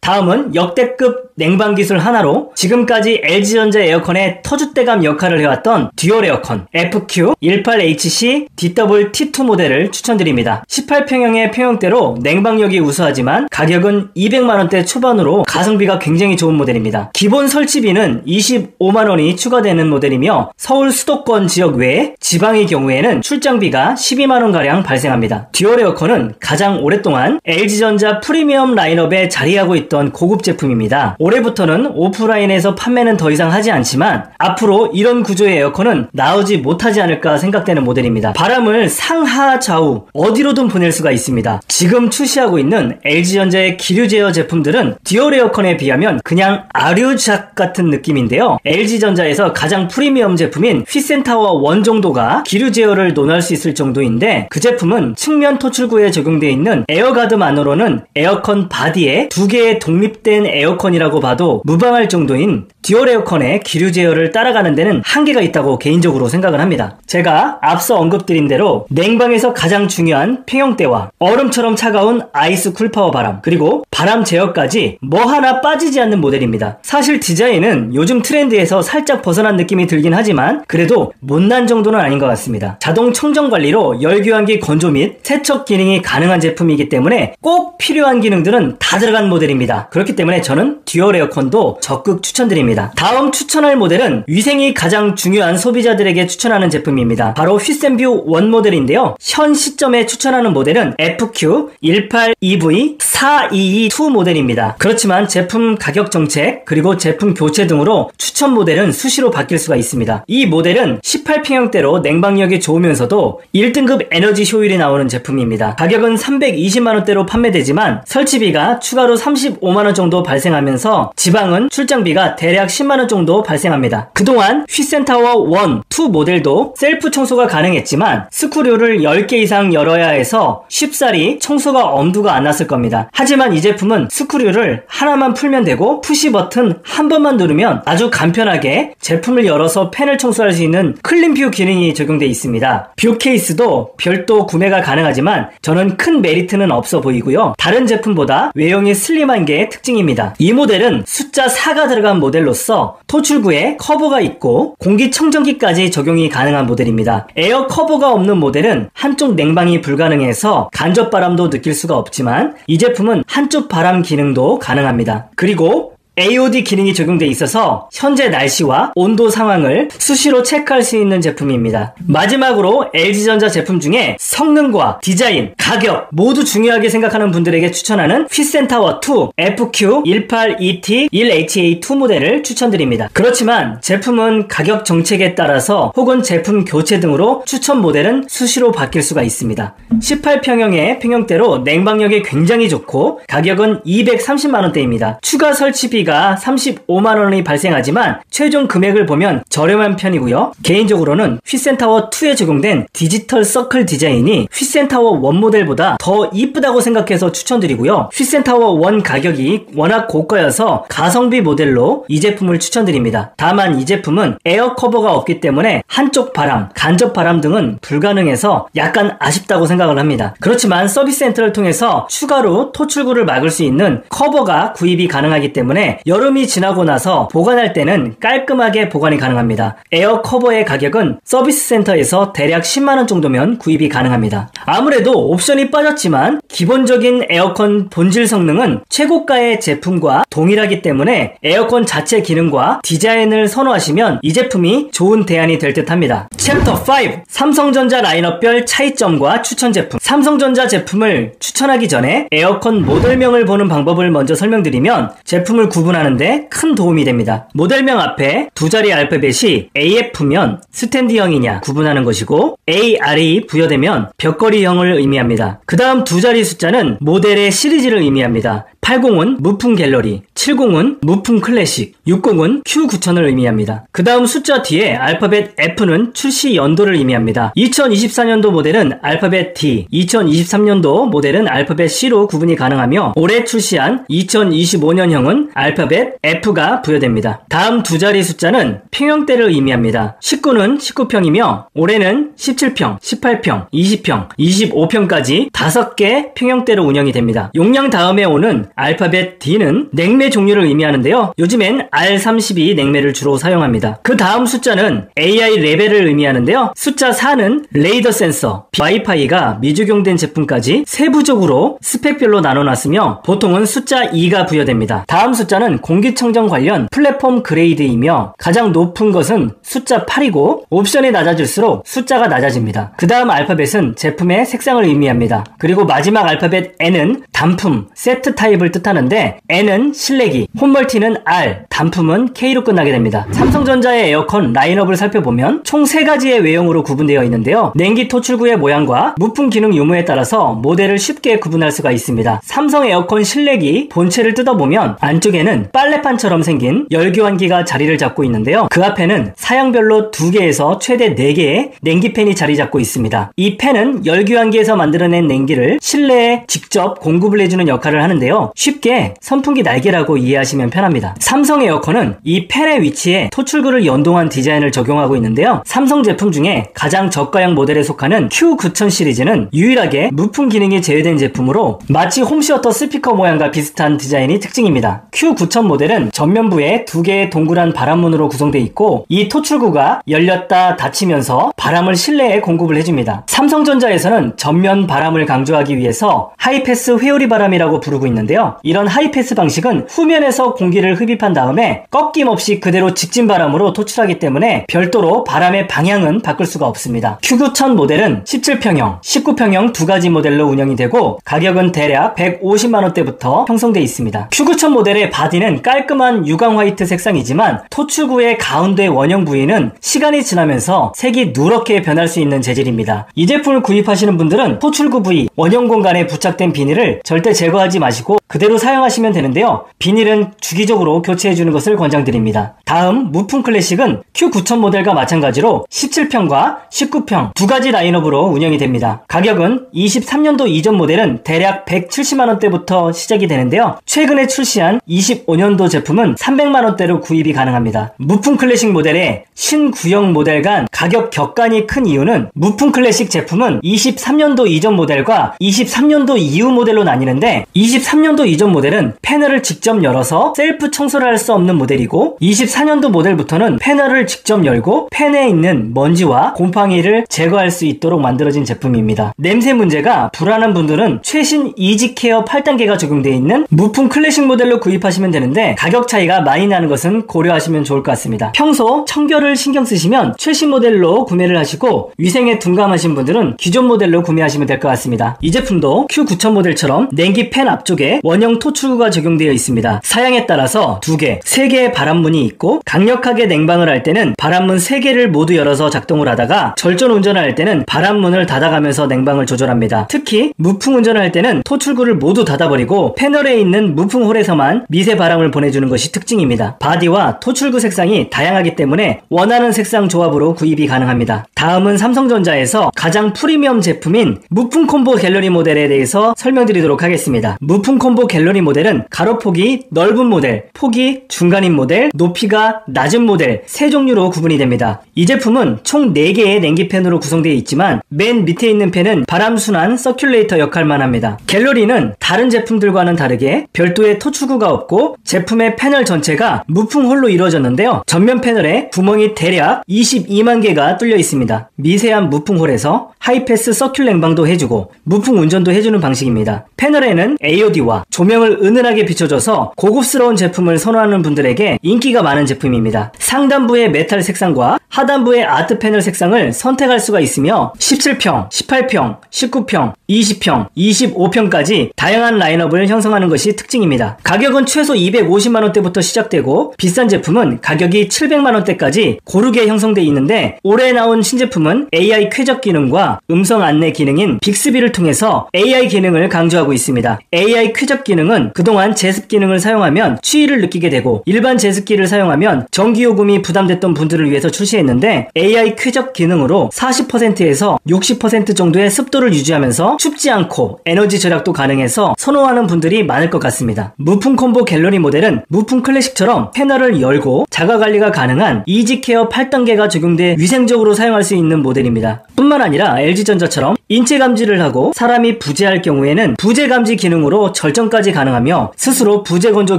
다음은 역대급 냉방 기술 하나로 지금까지 LG전자 에어컨의 터줏대감 역할을 해왔던 듀얼 에어컨 FQ18HC DWT2 모델을 추천드립니다. 18평형의 평형대로 냉방력이 우수하지만 가격은 200만원대 초반으로 가성비가 굉장히 좋은 모델입니다. 기본 설치비는 25만원이 추가되는 모델이며 서울 수도권 지역 외에 지방의 경우에는 출장비가 12만원가량 발생합니다. 듀얼 에어컨은 가장 오랫동안 LG전자 프리미엄 라인업에 자리하고 있던 고급 제품입니다. 올해부터는 오프라인에서 판매는 더 이상 하지 않지만 앞으로 이런 구조의 에어컨은 나오지 못하지 않을까 생각되는 모델입니다. 바람을 상하 좌우 어디로든 보낼 수가 있습니다. 지금 출시하고 있는 LG전자의 기류 제어 제품들은 듀얼 에어컨에 비하면 그냥 아류작 같은 느낌인데요. LG전자에서 가장 프리미엄 제품인 휘센타워 1 정도가 기류 제어를 논할 수 있을 정도인데 그 제품은 측면 토출구에 적용되어 있는 에어가드만으로는 에어컨 바디에 2개의 독립된 에어컨이라고 봐도 무방할 정도인 듀얼 에어컨의 기류 제어를 따라가는 데는 한계가 있다고 개인적으로 생각을 합니다. 제가 앞서 언급드린 대로 냉방에서 가장 중요한 평형대와 얼음처럼 차가운 아이스 쿨파워 바람, 그리고 바람 제어까지 뭐 하나 빠지지 않는 모델입니다. 사실 디자인은 요즘 트렌드에서 살짝 벗어난 느낌이 들긴 하지만 그래도 못난 정도는 아닌 것 같습니다. 자동 청정 관리로 열교환기 건조 및 세척 기능이 가능한 제품이기 때문에 꼭 필요한 기능들은 다 들어간 모델입니다. 그렇기 때문에 저는 듀얼 에어컨도 적극 추천드립니다. 다음 추천할 모델은 위생이 가장 중요한 소비자들에게 추천하는 제품입니다. 바로 휘센뷰 1 모델인데요. 현 시점에 추천하는 모델은 FQ182V422 모델입니다. 그렇지만 제품 가격 정책 그리고 제품 교체 등으로 추천 모델은 수시로 바뀔 수가 있습니다. 이 모델은 18평형대로 냉방력이 좋으면서도 1등급 에너지 효율이 나오는 제품입니다. 가격은 320만원대로 판매되지만 설치비가 추가로 35만원 정도 발생하면서 지방은 출장비가 대략 10만원 정도 발생합니다. 그동안 휘센타워 1, 2 모델도 셀프 청소가 가능했지만 스크류를 10개 이상 열어야 해서 쉽사리 청소가 엄두가 안 났을 겁니다. 하지만 이 제품은 스크류를 하나만 풀면 되고 푸시 버튼 한 번만 누르면 아주 간편하게 제품을 열어서 팬을 청소할 수 있는 클린뷰 기능이 적용되어 있습니다. 뷰 케이스도 별도 구매가 가능하지만 저는 큰 메리트는 없어 보이고요. 다른 제품보다 외형이 슬림한 게 특징입니다. 이 모델은 숫자 4가 들어간 모델로서 토출구에 커버가 있고 공기청정기까지 적용이 가능한 모델입니다. 에어 커버가 없는 모델은 한쪽 냉방이 불가능해서 간접바람도 느낄 수가 없지만 이 제품은 한쪽 바람 기능도 가능합니다. 그리고 AOD 기능이 적용되어 있어서 현재 날씨와 온도 상황을 수시로 체크할 수 있는 제품입니다. 마지막으로 LG전자 제품 중에 성능과 디자인, 가격 모두 중요하게 생각하는 분들에게 추천하는 휘센타워 2 FQ182T1HA2 모델을 추천드립니다. 그렇지만 제품은 가격 정책에 따라서 혹은 제품 교체 등으로 추천 모델은 수시로 바뀔 수가 있습니다. 18평형의 평형대로 냉방력이 굉장히 좋고 가격은 230만원대입니다. 추가 설치비 가 35만원이 발생하지만 최종 금액을 보면 저렴한 편이고요. 개인적으로는 휘센타워2에 적용된 디지털 서클 디자인이 휘센타워 1 모델보다 더 이쁘다고 생각해서 추천드리고요. 휘센타워 1 가격이 워낙 고가여서 가성비 모델로 이 제품을 추천드립니다. 다만 이 제품은 에어 커버가 없기 때문에 한쪽 바람, 간접 바람 등은 불가능해서 약간 아쉽다고 생각을 합니다. 그렇지만 서비스 센터를 통해서 추가로 토출구를 막을 수 있는 커버가 구입이 가능하기 때문에 여름이 지나고 나서 보관할 때는 깔끔하게 보관이 가능합니다. 에어 커버의 가격은 서비스 센터에서 대략 10만원 정도면 구입이 가능합니다. 아무래도 옵션이 빠졌지만 기본적인 에어컨 본질 성능은 최고가의 제품과 동일하기 때문에 에어컨 자체 기능과 디자인을 선호하시면 이 제품이 좋은 대안이 될 듯 합니다. 챕터 5. 삼성전자 라인업별 차이점과 추천 제품. 삼성전자 제품을 추천하기 전에 에어컨 모델명을 보는 방법을 먼저 설명드리면 제품을 구분하는데 큰 도움이 됩니다. 모델명 앞에 두 자리 알파벳이 AF면 스탠드형이냐 구분하는 것이고 AR이 부여되면 벽걸이형을 의미합니다. 그 다음 두 자리 숫자는 모델의 시리즈를 의미합니다. 80은 무풍 갤러리, 70은 무풍 클래식, 60은 Q9000을 의미합니다. 그 다음 숫자 뒤에 알파벳 F는 출시 연도를 의미합니다. 2024년도 모델은 알파벳 D, 2023년도 모델은 알파벳 C로 구분이 가능하며 올해 출시한 2025년형은 알파벳 F가 부여됩니다. 다음 두 자리 숫자는 평형대를 의미합니다. 19는 19평이며 올해는 17평, 18평, 20평, 25평까지 5개 평형대로 운영이 됩니다. 용량 다음에 오는 알파벳 D는 냉매 종류를 의미하는데요. 요즘엔 R32 냉매를 주로 사용합니다. 그 다음 숫자는 AI 레벨을 의미하는데요. 숫자 4는 레이더 센서, 와이파이가 미적용된 제품까지 세부적으로 스펙별로 나눠놨으며 보통은 숫자 2가 부여됩니다. 다음 숫자는 공기청정 관련 플랫폼 그레이드이며 가장 높은 것은 숫자 8이고 옵션이 낮아질수록 숫자가 낮아집니다. 그 다음 알파벳은 제품의 색상을 의미합니다. 그리고 마지막 알파벳 N은 단품, 세트 타입을 뜻하는데 N은 실내기, 홈멀티는 R, 단품은 K로 끝나게 됩니다. 삼성전자의 에어컨 라인업을 살펴보면 총 3가지의 외형으로 구분되어 있는데요. 냉기 토출구의 모양과 무풍 기능 유무에 따라서 모델을 쉽게 구분할 수가 있습니다. 삼성 에어컨 실내기 본체를 뜯어보면 안쪽에는 빨래판처럼 생긴 열교환기가 자리를 잡고 있는데요. 그 앞에는 사양별로 2개에서 최대 4개의 냉기팬이 자리 잡고 있습니다. 이 팬은 열교환기에서 만들어낸 냉기를 실내에 직접 공급을 해주는 역할을 하는데요. 쉽게 선풍기 날개라고 팬이라고 이해하시면 편합니다. 삼성 에어컨은 이 팬의 위치에 토출구를 연동한 디자인을 적용하고 있는데요. 삼성 제품 중에 가장 저가형 모델에 속하는 Q9000 시리즈는 유일하게 무풍 기능이 제외된 제품으로 마치 홈시어터 스피커 모양과 비슷한 디자인이 특징입니다. Q9000 모델은 전면부에 두 개의 동그란 바람문으로 구성되어 있고 이 토출구가 열렸다 닫히면서 바람을 실내에 공급을 해줍니다. 삼성전자에서는 전면 바람을 강조하기 위해서 하이패스 회오리 바람이라고 부르고 있는데요. 이런 하이패스 방식은 후면에서 공기를 흡입한 다음에 꺾임없이 그대로 직진 바람으로 토출하기 때문에 별도로 바람의 방향은 바꿀 수가 없습니다. Q9000 모델은 17평형, 19평형 두 가지 모델로 운영이 되고 가격은 대략 150만원대부터 형성되어 있습니다. Q9000 모델의 바디는 깔끔한 유광 화이트 색상이지만 토출구의 가운데 원형 부위는 시간이 지나면서 색이 누렇게 변할 수 있는 재질입니다. 이 제품을 구입하시는 분들은 토출구 부위, 원형 공간에 부착된 비닐을 절대 제거하지 마시고 그대로 사용하시면 되는데요. 비닐은 주기적으로 교체해주는 것을 권장드립니다. 다음 무풍 클래식은 Q9000 모델과 마찬가지로 17평과 19평 두 가지 라인업으로 운영이 됩니다. 가격은 23년도 이전 모델은 대략 170만원대부터 시작이 되는데요. 최근에 출시한 25년도 제품은 300만원대로 구입이 가능합니다. 무풍 클래식 모델의 신구형 모델 간 가격 격간이 큰 이유는 무풍 클래식 제품은 23년도 이전 모델과 23년도 이후 모델로 나뉘는데 23년도 이전 모델은 패널을 직접 열어서 셀프 청소를 할 수 없는 모델이고 24년도 모델부터는 패널을 직접 열고 팬에 있는 먼지와 곰팡이를 제거할 수 있도록 만들어진 제품입니다. 냄새 문제가 불안한 분들은 최신 이지케어 8단계가 적용되어 있는 무풍 클래식 모델로 구입하시면 되는데 가격 차이가 많이 나는 것은 고려하시면 좋을 것 같습니다. 평소 청결을 신경 쓰시면 최신 모델로 구매를 하시고 위생에 둔감하신 분들은 기존 모델로 구매하시면 될 것 같습니다. 이 제품도 Q9000 모델처럼 냉기 팬 앞쪽에 원형 토출구가 적용되어 있습니다. 사양에 따라서 2개, 3개의 바람문이 있고 강력하게 냉방을 할 때는 바람문 3개를 모두 열어서 작동을 하다가 절전 운전을 할 때는 바람문을 닫아가면서 냉방을 조절합니다. 특히 무풍 운전을 할 때는 토출구를 모두 닫아버리고 패널에 있는 무풍 홀에서만 미세 바람을 보내주는 것이 특징입니다. 바디와 토출구 색상이 다양하기 때문에 원하는 색상 조합으로 구입이 가능합니다. 다음은 삼성전자에서 가장 프리미엄 제품인 무풍 콤보 갤러리 모델에 대해서 설명드리도록 하겠습니다. 무풍 콤보 갤러리 모델은 가로폭이 넓은 모델, 폭이 중간인 모델, 높이가 낮은 모델 세 종류로 구분이 됩니다. 이 제품은 총 4개의 냉기팬으로 구성되어 있지만 맨 밑에 있는 팬은 바람순환 서큘레이터 역할만 합니다. 갤러리는 다른 제품들과는 다르게 별도의 토출구가 없고 제품의 패널 전체가 무풍홀로 이루어졌는데요. 전면 패널에 구멍이 대략 22만 개가 뚫려 있습니다. 미세한 무풍홀에서 하이패스 서큘 냉방도 해주고 무풍 운전도 해주는 방식입니다. 패널에는 AOD와 조명을 은은하게 비춰줘서 고급스러운 제품을 선호하는 분들에게 인기가 많은 제품입니다. 상단부의 메탈 색상과 하단부의 아트 패널 색상을 선택할 수가 있으며 17평, 18평, 19평, 20평, 25평까지 다양한 라인업을 형성하는 것이 특징입니다. 가격은 최소 250만원대부터 시작되고 비싼 제품은 가격이 700만원대까지 고르게 형성되어 있는데 올해 나온 신제품은 AI 쾌적 기능과 음성 안내 기능인 빅스비를 통해서 AI 기능을 강조하고 있습니다. AI 쾌적 기능은 그동안 제습 기능을 사용하면 추위를 느끼게 되고 일반 제습기를 사용하면 전기요금이 부담됐던 분들을 위해서 출시했는데 AI 쾌적 기능으로 40%에서 60% 정도의 습도를 유지하면서 춥지 않고 에너지 절약도 가능해서 선호하는 분들이 많을 것 같습니다. 무풍 콤보 갤러리 모델은 무풍 클래식처럼 패널을 열고 자가관리가 가능한 이지케어 8단계가 적용돼 위생적으로 사용할 수 있는 모델입니다. 뿐만 아니라 LG전자처럼 인체 감지를 하고 사람이 부재할 경우에는 부재 감지 기능으로 절전까지 가능하며 스스로 부재 건조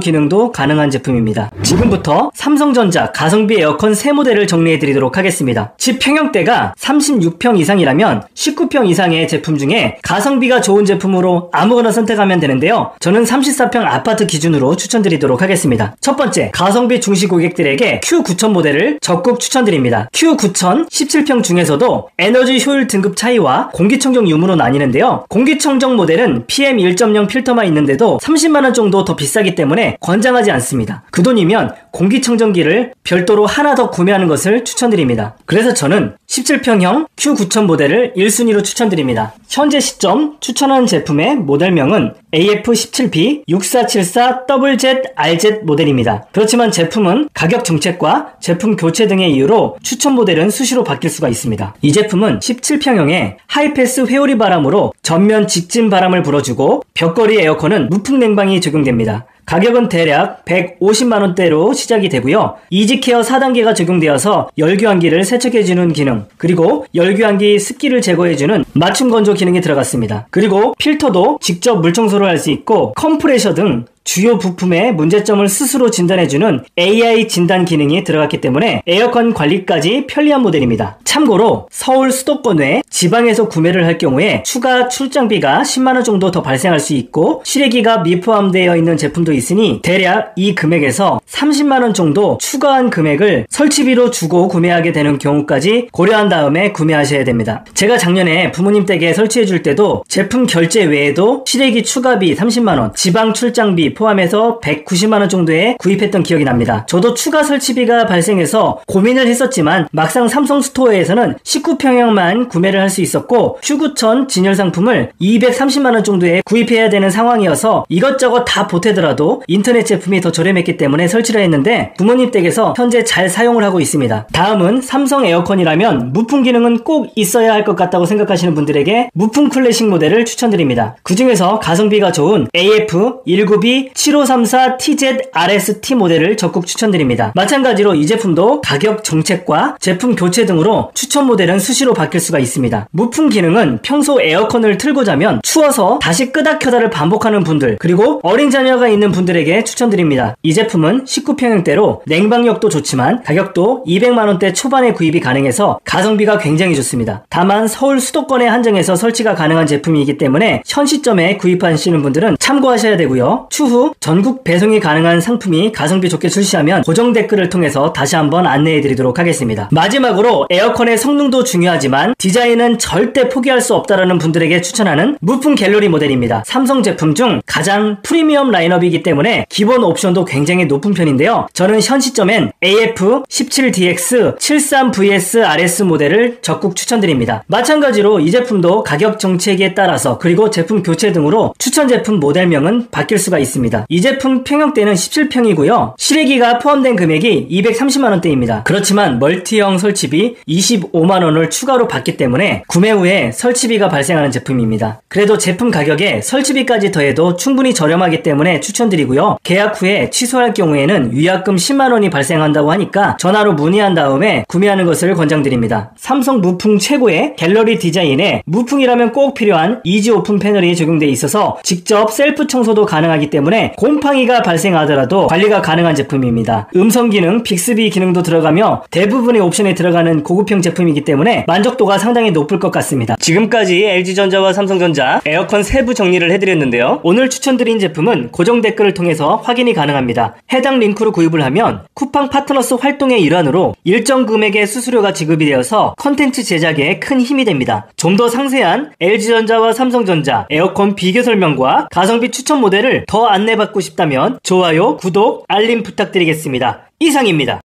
기능도 가능한 제품입니다. 지금부터 삼성전자 가성비 에어컨 3모델을 정리해드리도록 하겠습니다. 집 평형대가 36평 이상이라면 19평 이상의 제품 중에 가성비가 좋은 제품으로 아무거나 선택하면 되는데요. 저는 34평 아파트 기준으로 추천드리도록 하겠습니다. 첫 번째, 가성비 중시 고객들에게 Q9000 모델을 적극 추천드립니다. Q9000 17평 중에서도 에너지 효율 등급 차이와 공기청정 유무로 나뉘는데요. 공기청정 모델은 PM 1.0 필터만 있는데도 30만원 정도 더 비싸기 때문에 권장하지 않습니다. 그 돈이면 공기청정기를 별도로 하나 더 구매하는 것을 추천드립니다. 그래서 저는 17평형 Q9000 모델을 1순위로 추천드립니다. 현재 시점 추천한 제품의 모델명은 AF17B6474ZRZ 모델입니다. 그렇지만 제품은 가격 정책과 제품 교체 등의 이유로 추천 모델은 수시로 바뀔 수가 있습니다. 이 제품은 17평형에 하이패스 회오리 바람으로 전면 직진 바람을 불어주고 벽걸이 에어컨은 무풍 냉방이 적용됩니다. 가격은 대략 150만원대로 시작이 되고요. 이지케어 4단계가 적용되어서 열교환기를 세척해주는 기능, 그리고 열교환기 습기를 제거해주는 맞춤 건조 기능이 들어갔습니다. 그리고 필터도 직접 물청소를 할 수 있고 컴프레셔 등 주요 부품의 문제점을 스스로 진단해주는 AI 진단 기능이 들어갔기 때문에 에어컨 관리까지 편리한 모델입니다. 참고로 서울 수도권 외 지방에서 구매를 할 경우에 추가 출장비가 10만원 정도 더 발생할 수 있고 실외기가 미포함되어 있는 제품도 있으니 대략 이 금액에서 30만원 정도 추가한 금액을 설치비로 주고 구매하게 되는 경우까지 고려한 다음에 구매하셔야 됩니다. 제가 작년에 부모님 댁에 설치해줄 때도 제품 결제 외에도 실외기 추가비 30만원, 지방 출장비 포함해서 190만원 정도에 구입했던 기억이 납니다. 저도 추가 설치비가 발생해서 고민을 했었지만 막상 삼성 스토어에서는 19평형만 구매를 할 수 있었고 휴구천 진열 상품을 230만원 정도에 구입해야 되는 상황이어서 이것저것 다 보태더라도 인터넷 제품이 더 저렴했기 때문에 설치를 했는데 부모님 댁에서 현재 잘 사용을 하고 있습니다. 다음은 삼성 에어컨이라면 무풍 기능은 꼭 있어야 할 것 같다고 생각하시는 분들에게 무풍 클래식 모델을 추천드립니다. 그 중에서 가성비가 좋은 AF19B 7534TZ-RST 모델을 적극 추천드립니다. 마찬가지로 이 제품도 가격 정책과 제품 교체 등으로 추천 모델은 수시로 바뀔 수가 있습니다. 무풍 기능은 평소 에어컨을 틀고 자면 추워서 다시 끄다 켜다를 반복하는 분들, 그리고 어린 자녀가 있는 분들에게 추천드립니다. 이 제품은 19평형대로 냉방력도 좋지만 가격도 200만원대 초반에 구입이 가능해서 가성비가 굉장히 좋습니다. 다만 서울 수도권에 한정해서 설치가 가능한 제품이기 때문에 현 시점에 구입하시는 분들은 참고하셔야 되고요. 추후 전국 배송이 가능한 상품이 가성비 좋게 출시하면 고정 댓글을 통해서 다시 한번 안내해 드리도록 하겠습니다. 마지막으로 에어컨의 성능도 중요하지만 디자인은 절대 포기할 수 없다라는 분들에게 추천하는 무풍 갤러리 모델입니다. 삼성 제품 중 가장 프리미엄 라인업이기 때문에 기본 옵션도 굉장히 높은 편인데요. 저는 현 시점엔 AF17DX 73VS-RS 모델을 적극 추천드립니다. 마찬가지로 이 제품도 가격 정책에 따라서 그리고 제품 교체 등으로 추천 제품 모델명은 바뀔 수가 있습니다. 이 제품 평형대는 17평이고요. 실외기가 포함된 금액이 230만원대입니다. 그렇지만 멀티형 설치비 25만원을 추가로 받기 때문에 구매 후에 설치비가 발생하는 제품입니다. 그래도 제품 가격에 설치비까지 더해도 충분히 저렴하기 때문에 추천드리고요. 계약 후에 취소할 경우에는 위약금 10만원이 발생한다고 하니까 전화로 문의한 다음에 구매하는 것을 권장드립니다. 삼성 무풍 최고의 갤러리 디자인에 무풍이라면 꼭 필요한 이지 오픈 패널이 적용되어 있어서 직접 셀프 청소도 가능하기 때문에 곰팡이가 발생하더라도 관리가 가능한 제품입니다. 음성 기능, 빅스비 기능도 들어가며 대부분의 옵션에 들어가는 고급형 제품이기 때문에 만족도가 상당히 높을 것 같습니다. 지금까지 LG전자와 삼성전자 에어컨 세부 정리를 해드렸는데요. 오늘 추천드린 제품은 고정 댓글을 통해서 확인이 가능합니다. 해당 링크로 구입을 하면 쿠팡 파트너스 활동의 일환으로 일정 금액의 수수료가 지급이 되어서 컨텐츠 제작에 큰 힘이 됩니다. 좀 더 상세한 LG전자와 삼성전자 에어컨 비교 설명과 가성비 추천 모델을 더 안내받고 싶다면 좋아요, 구독, 알림 부탁드리겠습니다. 이상입니다.